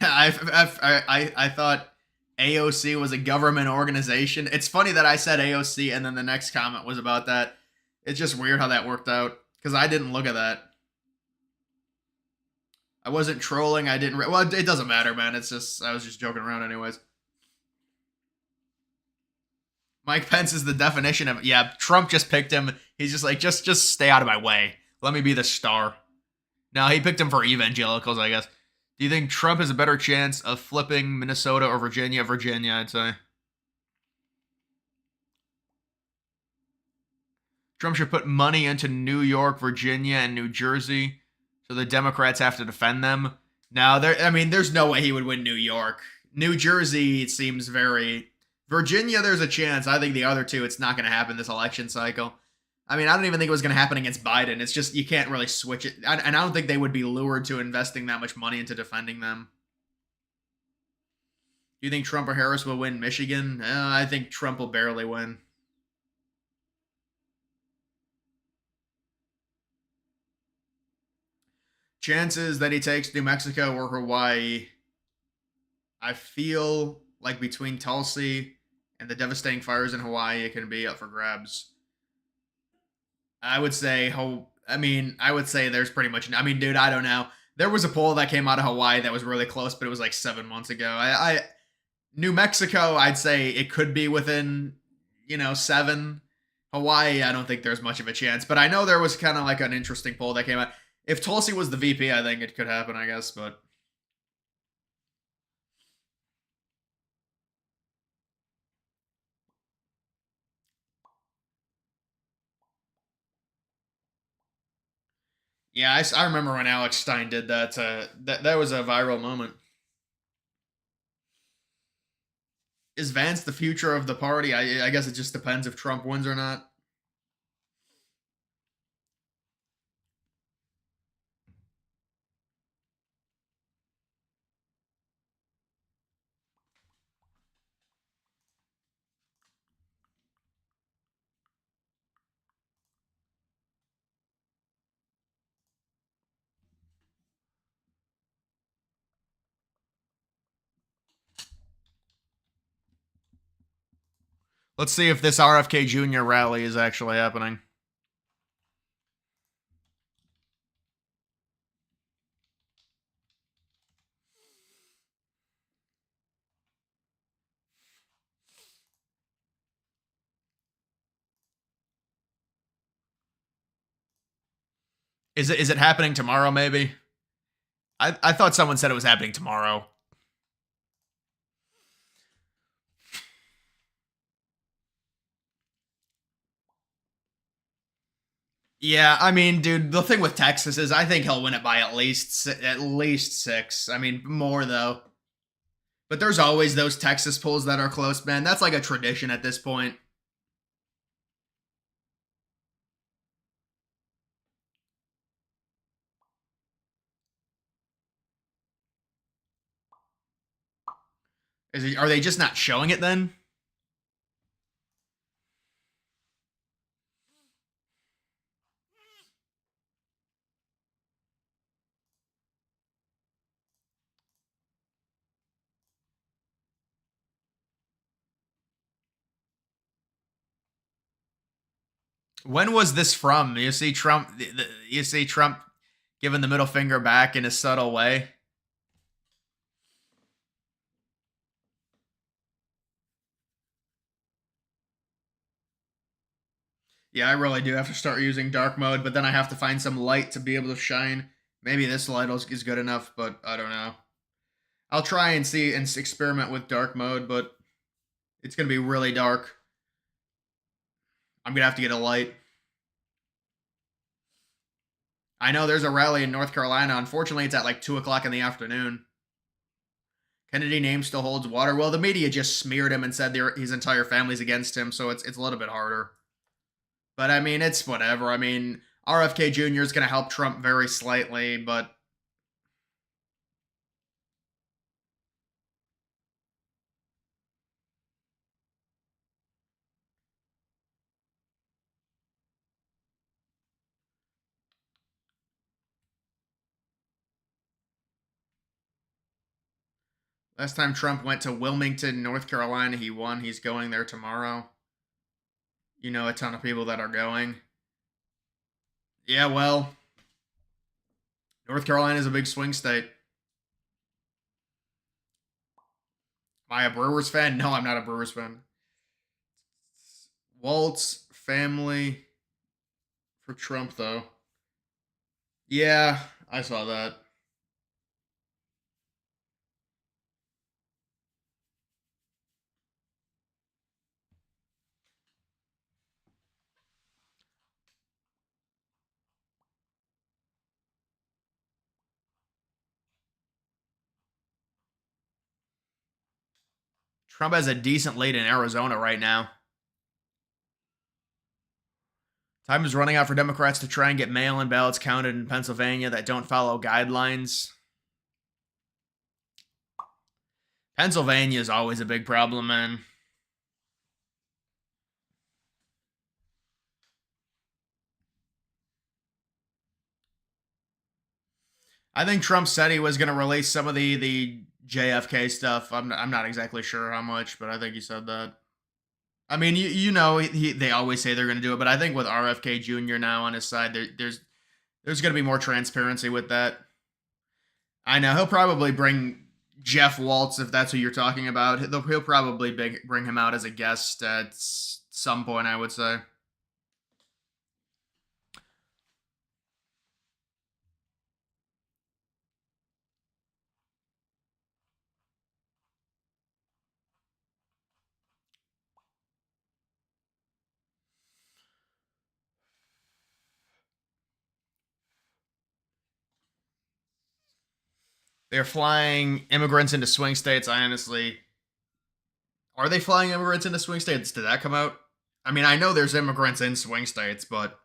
I thought AOC was a government organization. It's funny that I said AOC and then the next comment was about that. It's just weird how that worked out because I didn't look at that. I wasn't trolling. I didn't. Well, it doesn't matter, man. It's just I was just joking around, anyways. Mike Pence is the definition of yeah. Trump just picked him. He's just like just stay out of my way. Let me be the star. No, he picked him for evangelicals, I guess. Do you think Trump has a better chance of flipping Minnesota or Virginia? Virginia, I'd say. Trump should put money into New York, Virginia, and New Jersey, so the Democrats have to defend them. Now, there's no way he would win New York. New Jersey, it seems very. Virginia, there's a chance. I think the other two, it's not going to happen this election cycle. I mean, I don't even think it was going to happen against Biden. It's just you can't really switch it, and I don't think they would be lured to investing that much money into defending them. Do you think Trump or Harris will win Michigan? I think Trump will barely win. Chances that he takes New Mexico or Hawaii. I feel like between Tulsi and the devastating fires in Hawaii, it can be up for grabs. I would say, I would say there's pretty much. I mean, dude, I don't know. There was a poll that came out of Hawaii that was really close, but it was like 7 months ago. New Mexico, I'd say it could be within, seven. Hawaii, I don't think there's much of a chance, but I know there was kind of like an interesting poll that came out. If Tulsi was the VP, I think it could happen, I guess, but yeah, I remember when Alex Stein did that. That was a viral moment. Is Vance the future of the party? I guess it just depends if Trump wins or not. Let's see if this RFK Jr. rally is actually happening. Is it happening tomorrow? Maybe. I thought someone said it was happening tomorrow. Yeah, I mean, dude, the thing with Texas is I think he'll win it by at least 6. I mean, more though. But there's always those Texas polls that are close, man. That's like a tradition at this point. Are they just not showing it then? When was this from? You see Trump. You see Trump giving the middle finger back in a subtle way. Yeah, I really do have to start using dark mode, but then I have to find some light to be able to shine. Maybe this light is good enough, but I don't know. I'll try and see and experiment with dark mode, but it's gonna be really dark. I'm gonna have to get a light. I know there's a rally in North Carolina. Unfortunately, it's at like 2 o'clock in the afternoon. Kennedy name still holds water. Well, the media just smeared him and said his entire family's against him, so it's a little bit harder. But I mean, it's whatever. I mean, RFK Jr. is going to help Trump very slightly, but last time Trump went to Wilmington, North Carolina, he won. He's going there tomorrow. You know, a ton of people that are going. Yeah, well, North Carolina is a big swing state. Am I a Brewers fan? No, I'm not a Brewers fan. Walt's family for Trump, though. Yeah, I saw that. Trump has a decent lead in Arizona right now. Time is running out for Democrats to try and get mail in ballots counted in Pennsylvania that don't follow guidelines. Pennsylvania is always a big problem, man. I think Trump said he was going to release some of the JFK stuff. I'm not exactly sure how much, but I think he said that. I mean, you know, they always say they're going to do it, but I think with RFK Jr. now on his side, there's going to be more transparency with that. I know he'll probably bring Jeff Waltz if that's who you're talking about. He'll probably bring him out as a guest at some point, I would say. They're flying immigrants into swing states. I honestly, are they flying immigrants into swing states? Did that come out? I mean, I know there's immigrants in swing states, but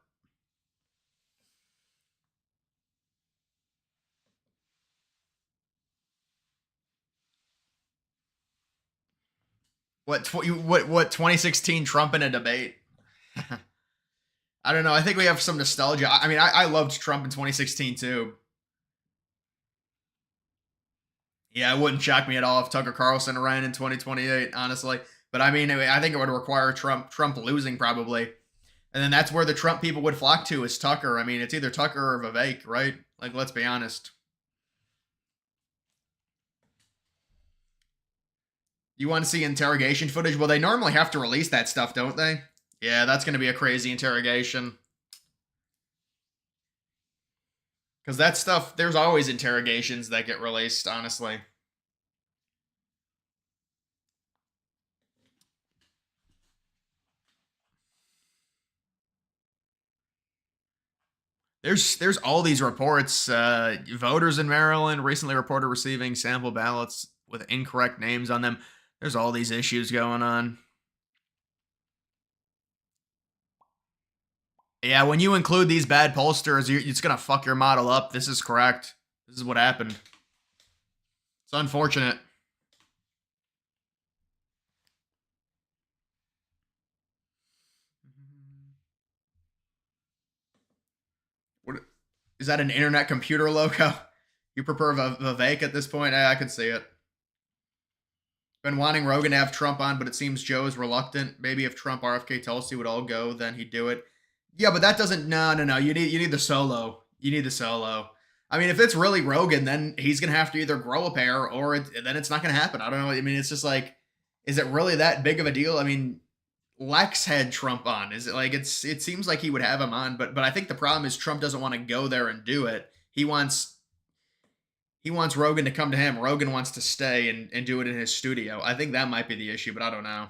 what 2016 Trump in a debate? I don't know. I think we have some nostalgia. I mean, I loved Trump in 2016 too. Yeah, it wouldn't shock me at all if Tucker Carlson ran in 2028, honestly. But I mean, I think it would require Trump losing probably, and then that's where the Trump people would flock to is Tucker. I mean, it's either Tucker or Vivek, right? Like, let's be honest. You want to see interrogation footage? Well, they normally have to release that stuff, don't they? Yeah, that's going to be a crazy interrogation. Because that stuff, there's always interrogations that get released, honestly. There's all these reports. Voters in Maryland recently reported receiving sample ballots with incorrect names on them. There's all these issues going on. Yeah, when you include these bad pollsters, it's gonna fuck your model up. This is correct. This is what happened. It's unfortunate. What is that? An internet computer logo? You prefer Vivek at this point? I can see it. Been wanting Rogan to have Trump on, but it seems Joe is reluctant. Maybe if Trump, RFK, Tulsi would all go, then he'd do it. Yeah, but that doesn't. No, no, no. You need the solo. You need the solo. I mean, if it's really Rogan, then he's gonna have to either grow a pair, or then it's not gonna happen. I don't know. I mean, it's just like, is it really that big of a deal? I mean, Lex had Trump on. Is it like it seems like he would have him on, but I think the problem is Trump doesn't want to go there and do it. He wants Rogan to come to him. Rogan wants to stay and do it in his studio. I think that might be the issue, but I don't know.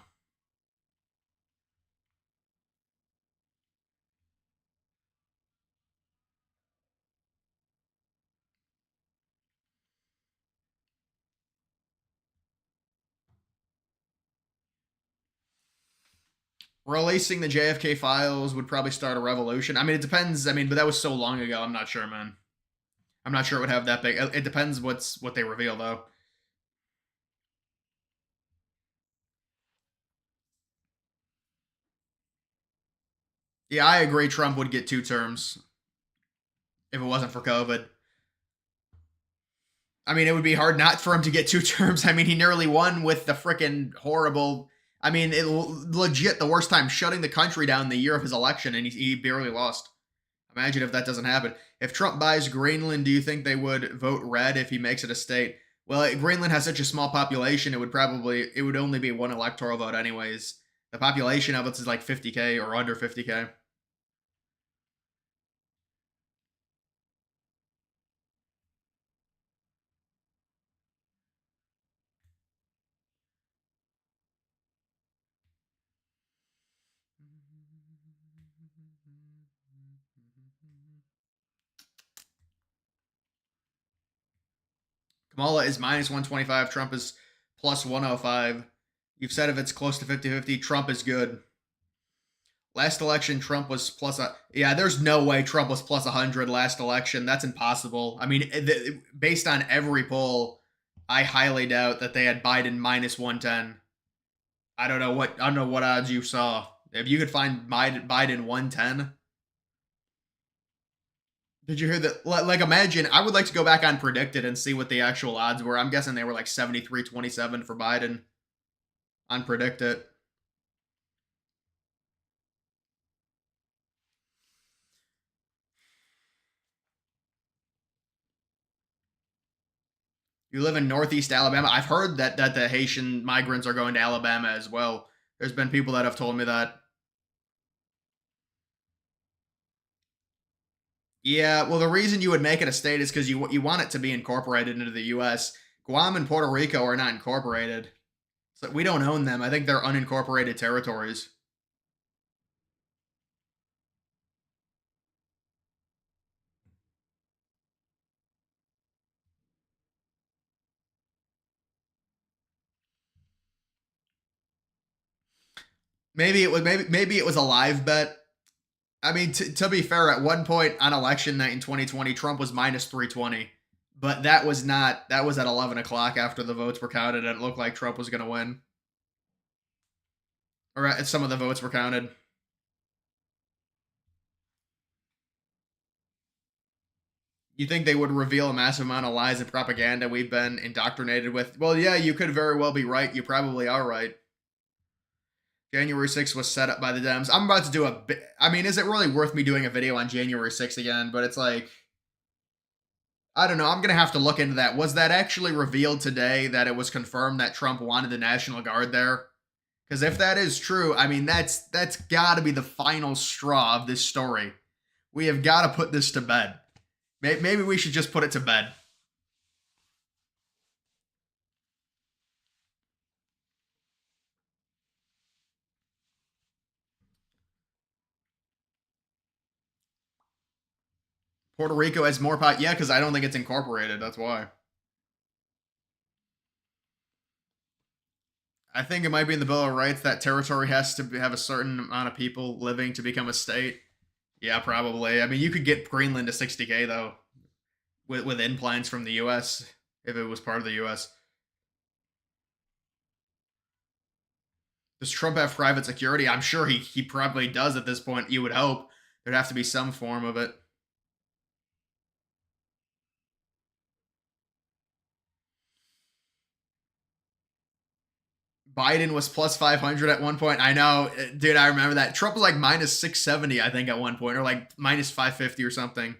Releasing the JFK files would probably start a revolution. I mean, it depends. I mean, but that was so long ago. I'm not sure, man. I'm not sure it would have that big. It depends what they reveal though. Yeah, I agree. Trump would get 2 terms if it wasn't for COVID. I mean, it would be hard not for him to get 2 terms. I mean, he nearly won with the freaking horrible. I mean, legit the worst time shutting the country down the year of his election, and he barely lost. Imagine if that doesn't happen. If Trump buys Greenland, do you think they would vote red if he makes it a state? Well, Greenland has such a small population; it would only be one electoral vote, anyways. The population of it is like 50K or under 50K. Kamala is minus 125. Trump is plus 105. You've said if it's close to 50-50, Trump is good. Last election, Trump was plus a yeah. There's no way Trump was plus 100 last election. That's impossible. I mean, based on every poll, I highly doubt that they had Biden minus 110. I don't know what odds you saw. If you could find Biden 110, did you hear that? Like, imagine. I would like to go back on predicted and see what the actual odds were. I'm guessing they were like 73-27 for Biden on predicted. You live in Northeast Alabama. I've heard that the Haitian migrants are going to Alabama as well. There's been people that have told me that. Yeah, well, the reason you would make it a state is because you want it to be incorporated into the U.S. Guam and Puerto Rico are not incorporated, so we don't own them. I think they're unincorporated territories. Maybe it was a live bet. I mean, to be fair, at one point on election night in 2020, Trump was minus 320, but that was at 11 o'clock after the votes were counted, and it looked like Trump was going to win, or some of the votes were counted. You think they would reveal a massive amount of lies and propaganda we've been indoctrinated with? Well, yeah, you could very well be right. You probably are right. January 6th was set up by the Dems. I'm about to do I mean, is it really worth me doing a video on January 6th again? But it's like, I don't know. I'm going to have to look into that. Was that actually revealed today that it was confirmed that Trump wanted the National Guard there? Because if that is true, I mean, that's got to be the final straw of this story. We have got to put this to bed. Maybe we should just put it to bed. Puerto Rico has more pot. Yeah, because I don't think it's incorporated. That's why. I think it might be in the Bill of Rights that territory has to have a certain amount of people living to become a state. Yeah, probably. I mean, you could get Greenland to 60K though, with implants from the U.S. if it was part of the U.S. Does Trump have private security? I'm sure he probably does at this point. You would hope there'd have to be some form of it. Biden was plus 500 at one point. I know, dude. I remember that. Trump was like minus 670, I think, at one point, or like minus 550 or something.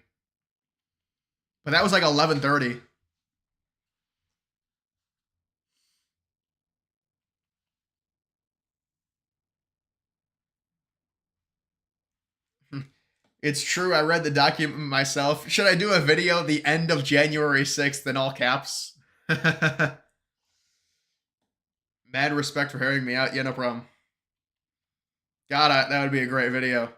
But that was like 11:30. It's true. I read the document myself. Should I do a video the end of January 6th in all caps? Mad respect for hearing me out. Yeah, no problem. God, that would be a great video.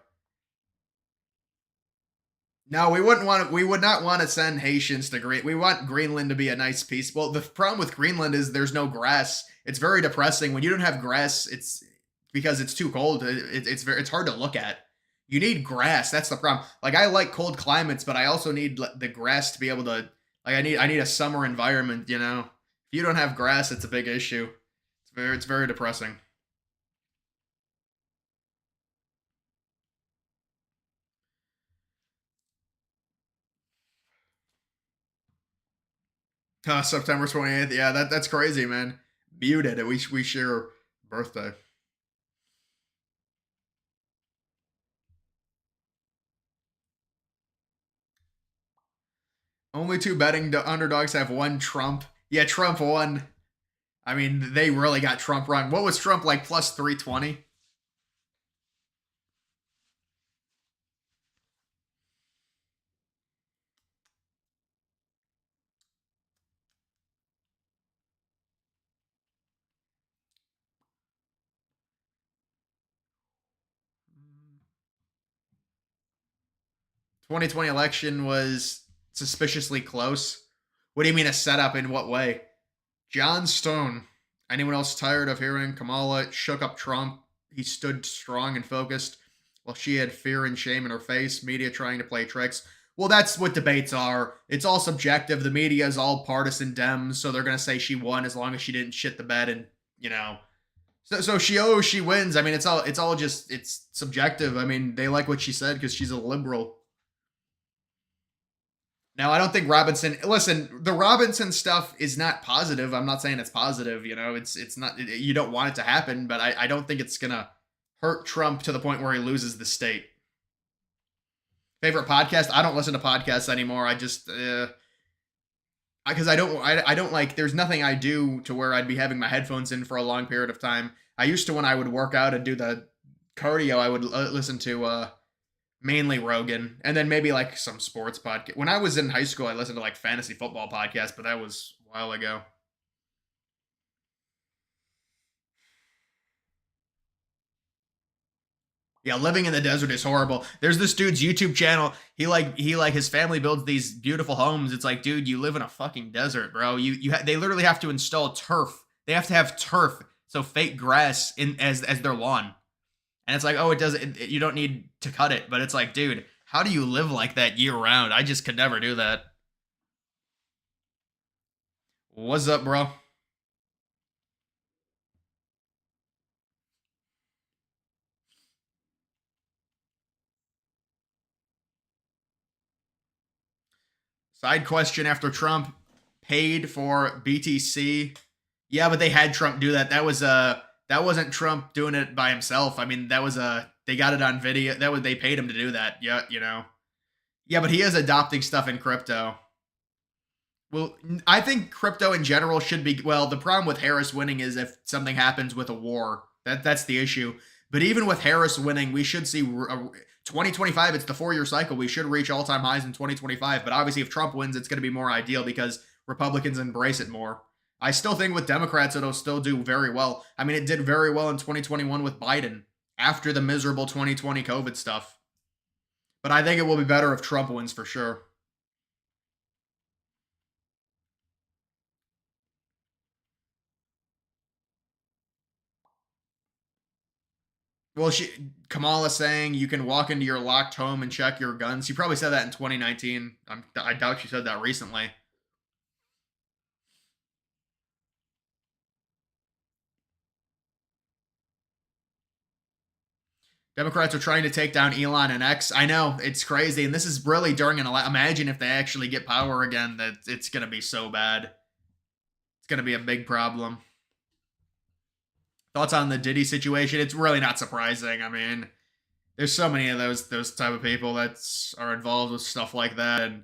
No, we wouldn't want to, we would not want to send Haitians to Green. We want Greenland to be a nice piece. Well, the problem with Greenland is there's no grass. It's very depressing when you don't have grass. It's because it's too cold. It's hard to look at. You need grass. That's the problem. Like, I like cold climates, but I also need the grass to be able to, like, I need a summer environment. If you don't have grass, it's a big issue. It's very depressing. September 28th. Yeah, that's crazy, man. Muted. We share birthday. Only two betting underdogs have won Trump. Yeah, Trump won. I mean, they really got Trump wrong. What was Trump like plus 320? 2020 election was suspiciously close. What do you mean a setup? In what way? John Stone. Anyone else tired of hearing Kamala shook up Trump? He stood strong and focused. Well, she had fear and shame in her face, media trying to play tricks. Well, that's what debates are. It's all subjective. The media is all partisan Dems, so they're going to say she won as long as she didn't shit the bed and, you know. So she wins. I mean, it's all just it's subjective. I mean, they like what she said because she's a liberal. Now, I don't think Robinson. Listen, the Robinson stuff is not positive. I'm not saying it's positive. You know, it's not. You don't want it to happen, but I don't think it's gonna hurt Trump to the point where he loses the state. Favorite podcast? I don't listen to podcasts anymore. I just because I don't like. There's nothing I do to where I'd be having my headphones in for a long period of time. I used to when I would work out and do the cardio. I would listen to mainly Rogan, and then maybe like some sports podcast. When I was in high school, I listened to like fantasy football podcasts, but that was a while ago. Yeah, living in the desert is horrible. There's this dude's YouTube channel. He like his family builds these beautiful homes. It's like, dude, you live in a fucking desert, bro. They literally have to install turf. They have to have turf, so fake grass in as their lawn. And it's like, oh, it doesn't. You don't need to cut it, but it's like, dude, how do you live like that year round? I just could never do that. What's up, bro? Side question: after Trump paid for BTC, yeah, but they had Trump do that. That wasn't Trump doing it by himself. I mean, that was a they got it on video. That was they paid him to do that. Yeah, you know. Yeah, but he is adopting stuff in crypto. Well, I think crypto in general should be. Well, the problem with Harris winning is if something happens with a war. That's the issue. But even with Harris winning, we should see 2025. It's the 4 year cycle. We should reach all time highs in 2025. But obviously, if Trump wins, it's going to be more ideal because Republicans embrace it more. I still think with Democrats, it'll still do very well. I mean, it did very well in 2021 with Biden after the miserable 2020 COVID stuff. But I think it will be better if Trump wins for sure. Well, Kamala saying you can walk into your locked home and check your guns. She probably said that in 2019. I doubt she said that recently. Democrats are trying to take down Elon and X. I know it's crazy, and this is really during an election. Imagine if they actually get power again. That it's going to be so bad. It's going to be a big problem. Thoughts on the Diddy situation? It's really not surprising. I mean, there's so many of those type of people that are involved with stuff like that, and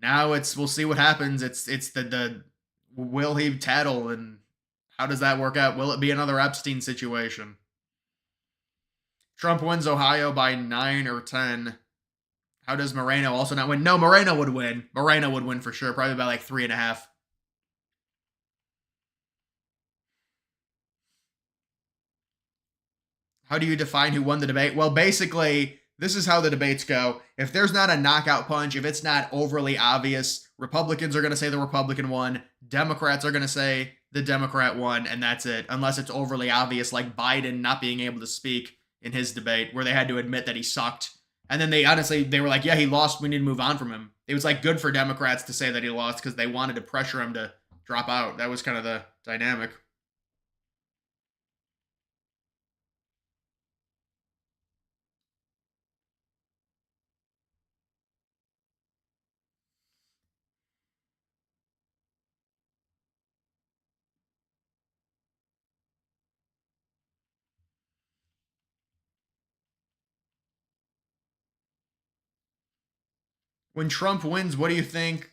now it's we'll see what happens. It's the will he tattle and how does that work out? Will it be another Epstein situation? Trump wins Ohio by 9 or 10. How does Moreno also not win? No, Moreno would win. Moreno would win for sure, probably by like 3.5. How do you define who won the debate? Well, basically, this is how the debates go. If there's not a knockout punch, if it's not overly obvious, Republicans are going to say the Republican won, Democrats are going to say the Democrat won, and that's it. Unless it's overly obvious, like Biden not being able to speak in his debate, where they had to admit that he sucked. And then they were like, yeah, he lost. We need to move on from him. It was like good for Democrats to say that he lost because they wanted to pressure him to drop out. That was kind of the dynamic. When Trump wins, what do you think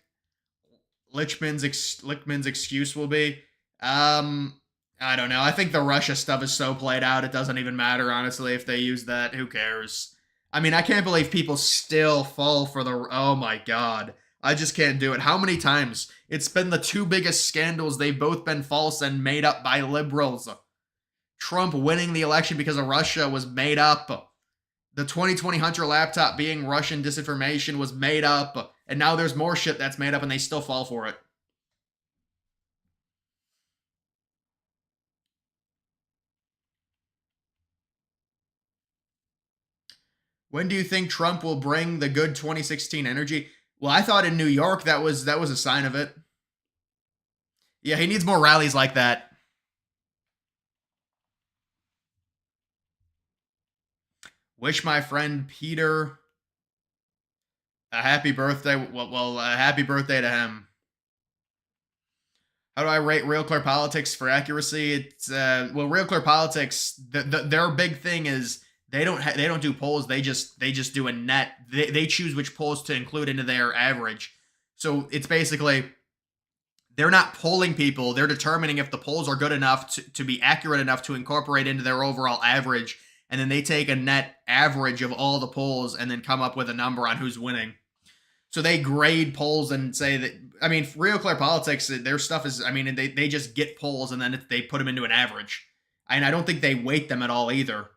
Lichtman's excuse will be? Um, I don't know. I think the Russia stuff is so played out, it doesn't even matter, honestly, if they use that. Who cares? I mean, I can't believe people still fall for the. Oh my God. I just can't do it. How many times? It's been the two biggest scandals. They've both been false and made up by liberals. Trump winning the election because of Russia was made up. The 2020 Hunter laptop being Russian disinformation was made up. And now there's more shit that's made up and they still fall for it. When do you think Trump will bring the good 2016 energy? Well, I thought in New York that was a sign of it. Yeah, he needs more rallies like that. Wish my friend Peter a happy birthday. Happy birthday to him. How do I rate Real Clear Politics for accuracy? It's Real Clear Politics. Their big thing is they don't do polls. They just do a net. They choose which polls to include into their average. So it's basically they're not polling people. They're determining if the polls are good enough to be accurate enough to incorporate into their overall average. And then they take a net average of all the polls and then come up with a number on who's winning. So they grade polls and say that, I mean, Real Clear Politics, their stuff is, I mean, they just get polls and then they put them into an average. And I don't think they weight them at all either.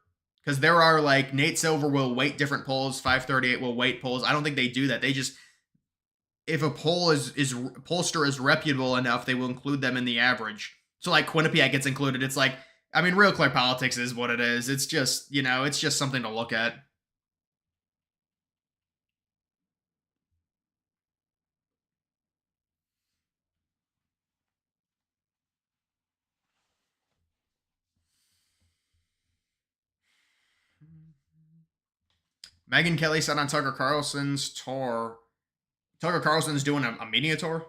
Because there are like Nate Silver will weight different polls, 538 will weight polls. I don't think they do that. They just, if a pollster is reputable enough, they will include them in the average. So like Quinnipiac gets included. It's like, I mean, Real Clear Politics is what it is. It's just, it's just something to look at. Megan Kelly said on Tucker Carlson's tour, Tucker Carlson's doing a media tour.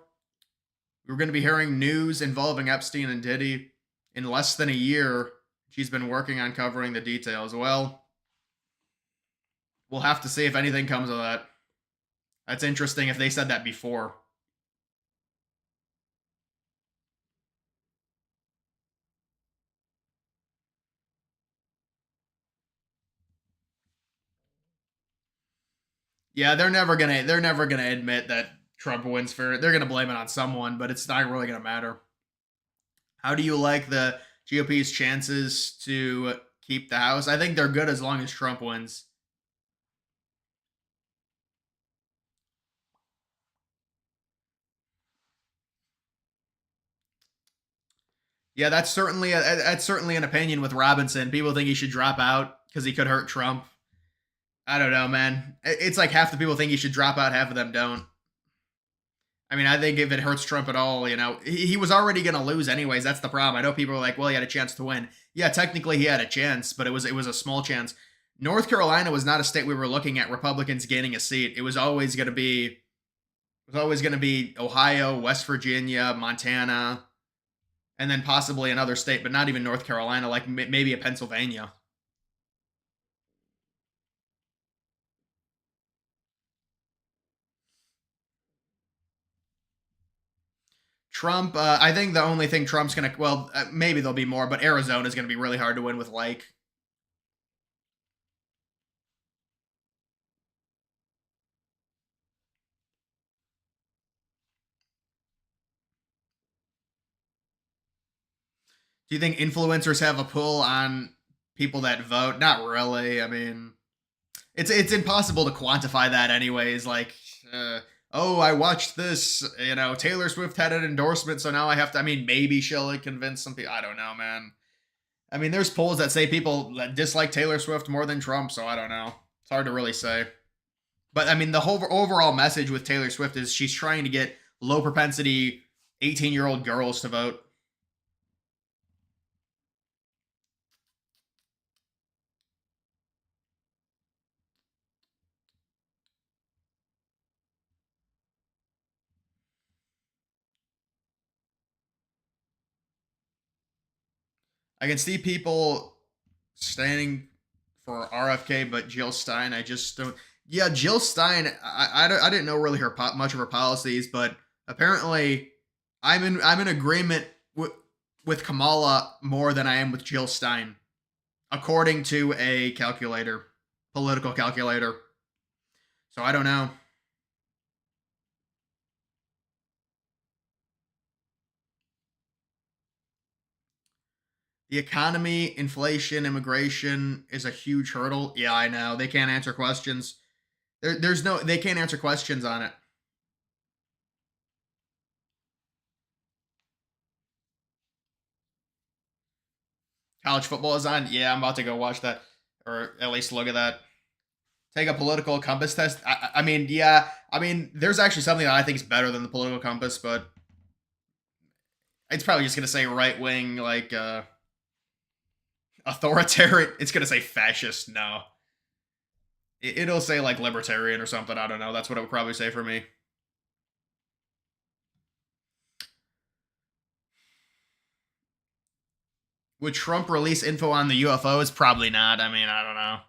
We're going to be hearing news involving Epstein and Diddy in less than a year. She's been working on covering the details. Well, we'll have to see if anything comes of that. That's interesting if they said that before. Yeah, they're never gonna admit that Trump wins fair. They're gonna blame it on someone, but it's not really gonna matter. How do you like the GOP's chances to keep the House? I think they're good as long as Trump wins. Yeah, that's certainly an opinion with Robinson. People think he should drop out because he could hurt Trump. I don't know, man. It's like half the people think he should drop out, half of them don't. I mean, I think if it hurts Trump at all, he was already going to lose anyways. That's the problem. I know people are like, well, he had a chance to win. Yeah, technically he had a chance, but it was a small chance. North Carolina was not a state we were looking at Republicans gaining a seat. It was always going to be Ohio, West Virginia, Montana, and then possibly another state, but not even North Carolina, like maybe a Pennsylvania. Trump, I think the only thing Trump's going to, well, maybe there'll be more, but Arizona's going to be really hard to win with like. Do you think influencers have a pull on people that vote? Not really. I mean, it's impossible to quantify that anyways. Like, oh, I watched this. Taylor Swift had an endorsement, so now I have to. I mean, maybe she'll like, convince some people. I don't know, man. I mean, there's polls that say people that dislike Taylor Swift more than Trump, so I don't know. It's hard to really say. But I mean, the whole overall message with Taylor Swift is she's trying to get low propensity 18-year-old girls to vote. I can see people standing for RFK, but Jill Stein, I just don't. Yeah, Jill Stein, I didn't know really much of her policies, but apparently I'm in agreement with Kamala more than I am with Jill Stein, according to a calculator, political calculator. So I don't know. The economy, inflation, immigration is a huge hurdle. Yeah, I know. They can't answer questions. They can't answer questions on it. College football is on. Yeah, I'm about to go watch that, or at least look at that. Take a political compass test. I mean, yeah. I mean, there's actually something that I think is better than the political compass, but it's probably just gonna say right wing, like authoritarian. It's gonna say fascist. No, it'll say like libertarian or something. I don't know. That's what it would probably say for me. Would Trump release info on the UFOs? Probably not. I mean, I don't know.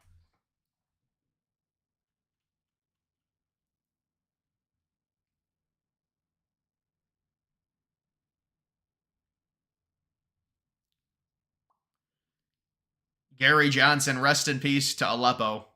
Gary Johnson, rest in peace to Aleppo.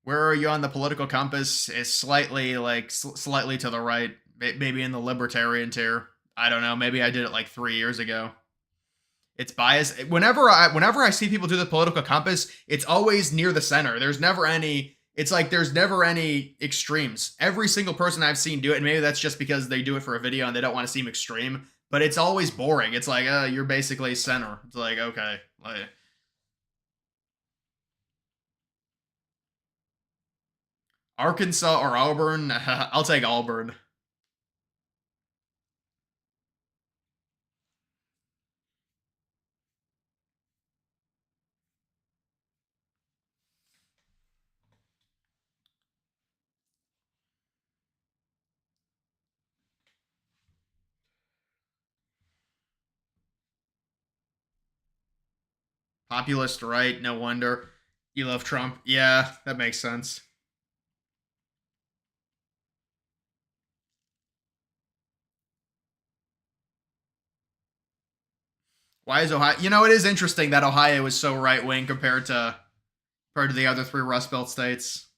Where are you on the political compass? Is slightly like slightly to the right, maybe in the libertarian tier. I don't know. Maybe I did it like 3 years ago. It's biased. Whenever I see people do the political compass, it's always near the center. There's never any. It's like there's never any extremes. Every single person I've seen do it, and maybe that's just because they do it for a video and they don't want to seem extreme. But it's always boring. It's like, you're basically center. It's like, okay, like, Arkansas or Auburn. I'll take Auburn. Populist right. No wonder. You love Trump. Yeah, that makes sense. Why is Ohio? You know, it is interesting that Ohio is so right wing compared to the other three Rust Belt states.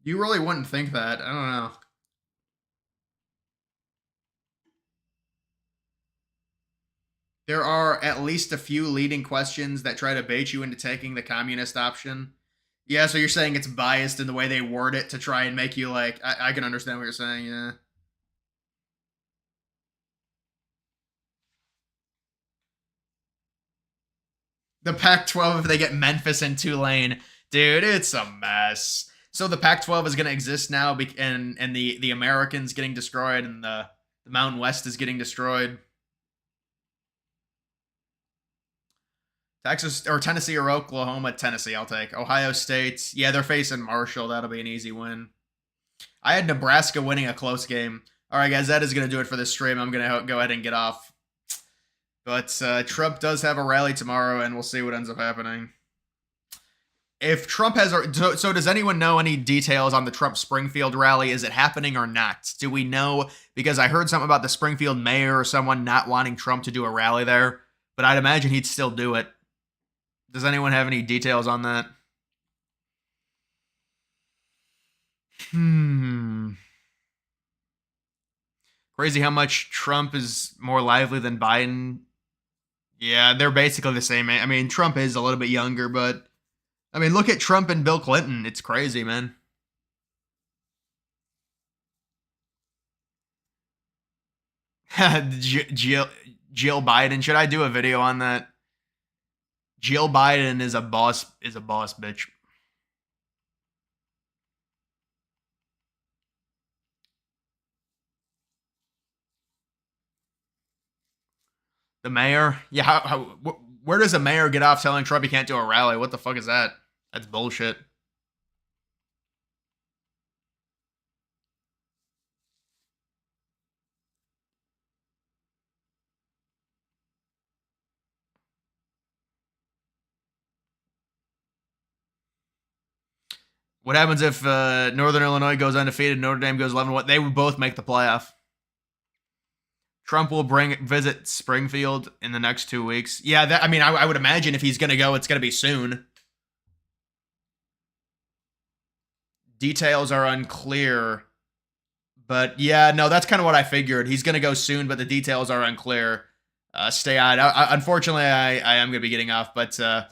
You really wouldn't think that. I don't know. There are at least a few leading questions that try to bait you into taking the communist option. Yeah, so you're saying it's biased in the way they word it to try and make you like. I can understand what you're saying. Yeah. The Pac-12, if they get Memphis and Tulane, dude, it's a mess. So the Pac-12 is going to exist now, and the Americans getting destroyed, and the Mountain West is getting destroyed. Texas or Tennessee or Oklahoma. Tennessee, I'll take. Ohio State, yeah, they're facing Marshall. That'll be an easy win. I had Nebraska winning a close game. All right, guys, that is going to do it for this stream. I'm going to go ahead and get off. But Trump does have a rally tomorrow, and we'll see what ends up happening. If Trump has, so does anyone know any details on the Trump Springfield rally? Is it happening or not? Do we know? Because I heard something about the Springfield mayor or someone not wanting Trump to do a rally there, but I'd imagine he'd still do it. Does anyone have any details on that? Crazy how much Trump is more lively than Biden. Yeah, they're basically the same. I mean, Trump is a little bit younger, but I mean, look at Trump and Bill Clinton. It's crazy, man. Jill Biden. Should I do a video on that? Jill Biden is a boss. Is a boss bitch. The mayor. Yeah. Where does a mayor get off telling Trump he can't do a rally? What the fuck is that? That's bullshit. What happens if Northern Illinois goes undefeated, Notre Dame goes 11-1? They would both make the playoff. Trump will visit Springfield in the next 2 weeks. Yeah, I mean, I would imagine if he's going to go, it's going to be soon. Details are unclear. But yeah, no, that's kind of what I figured. He's going to go soon, but the details are unclear. Stay on. Unfortunately, I am going to be getting off, but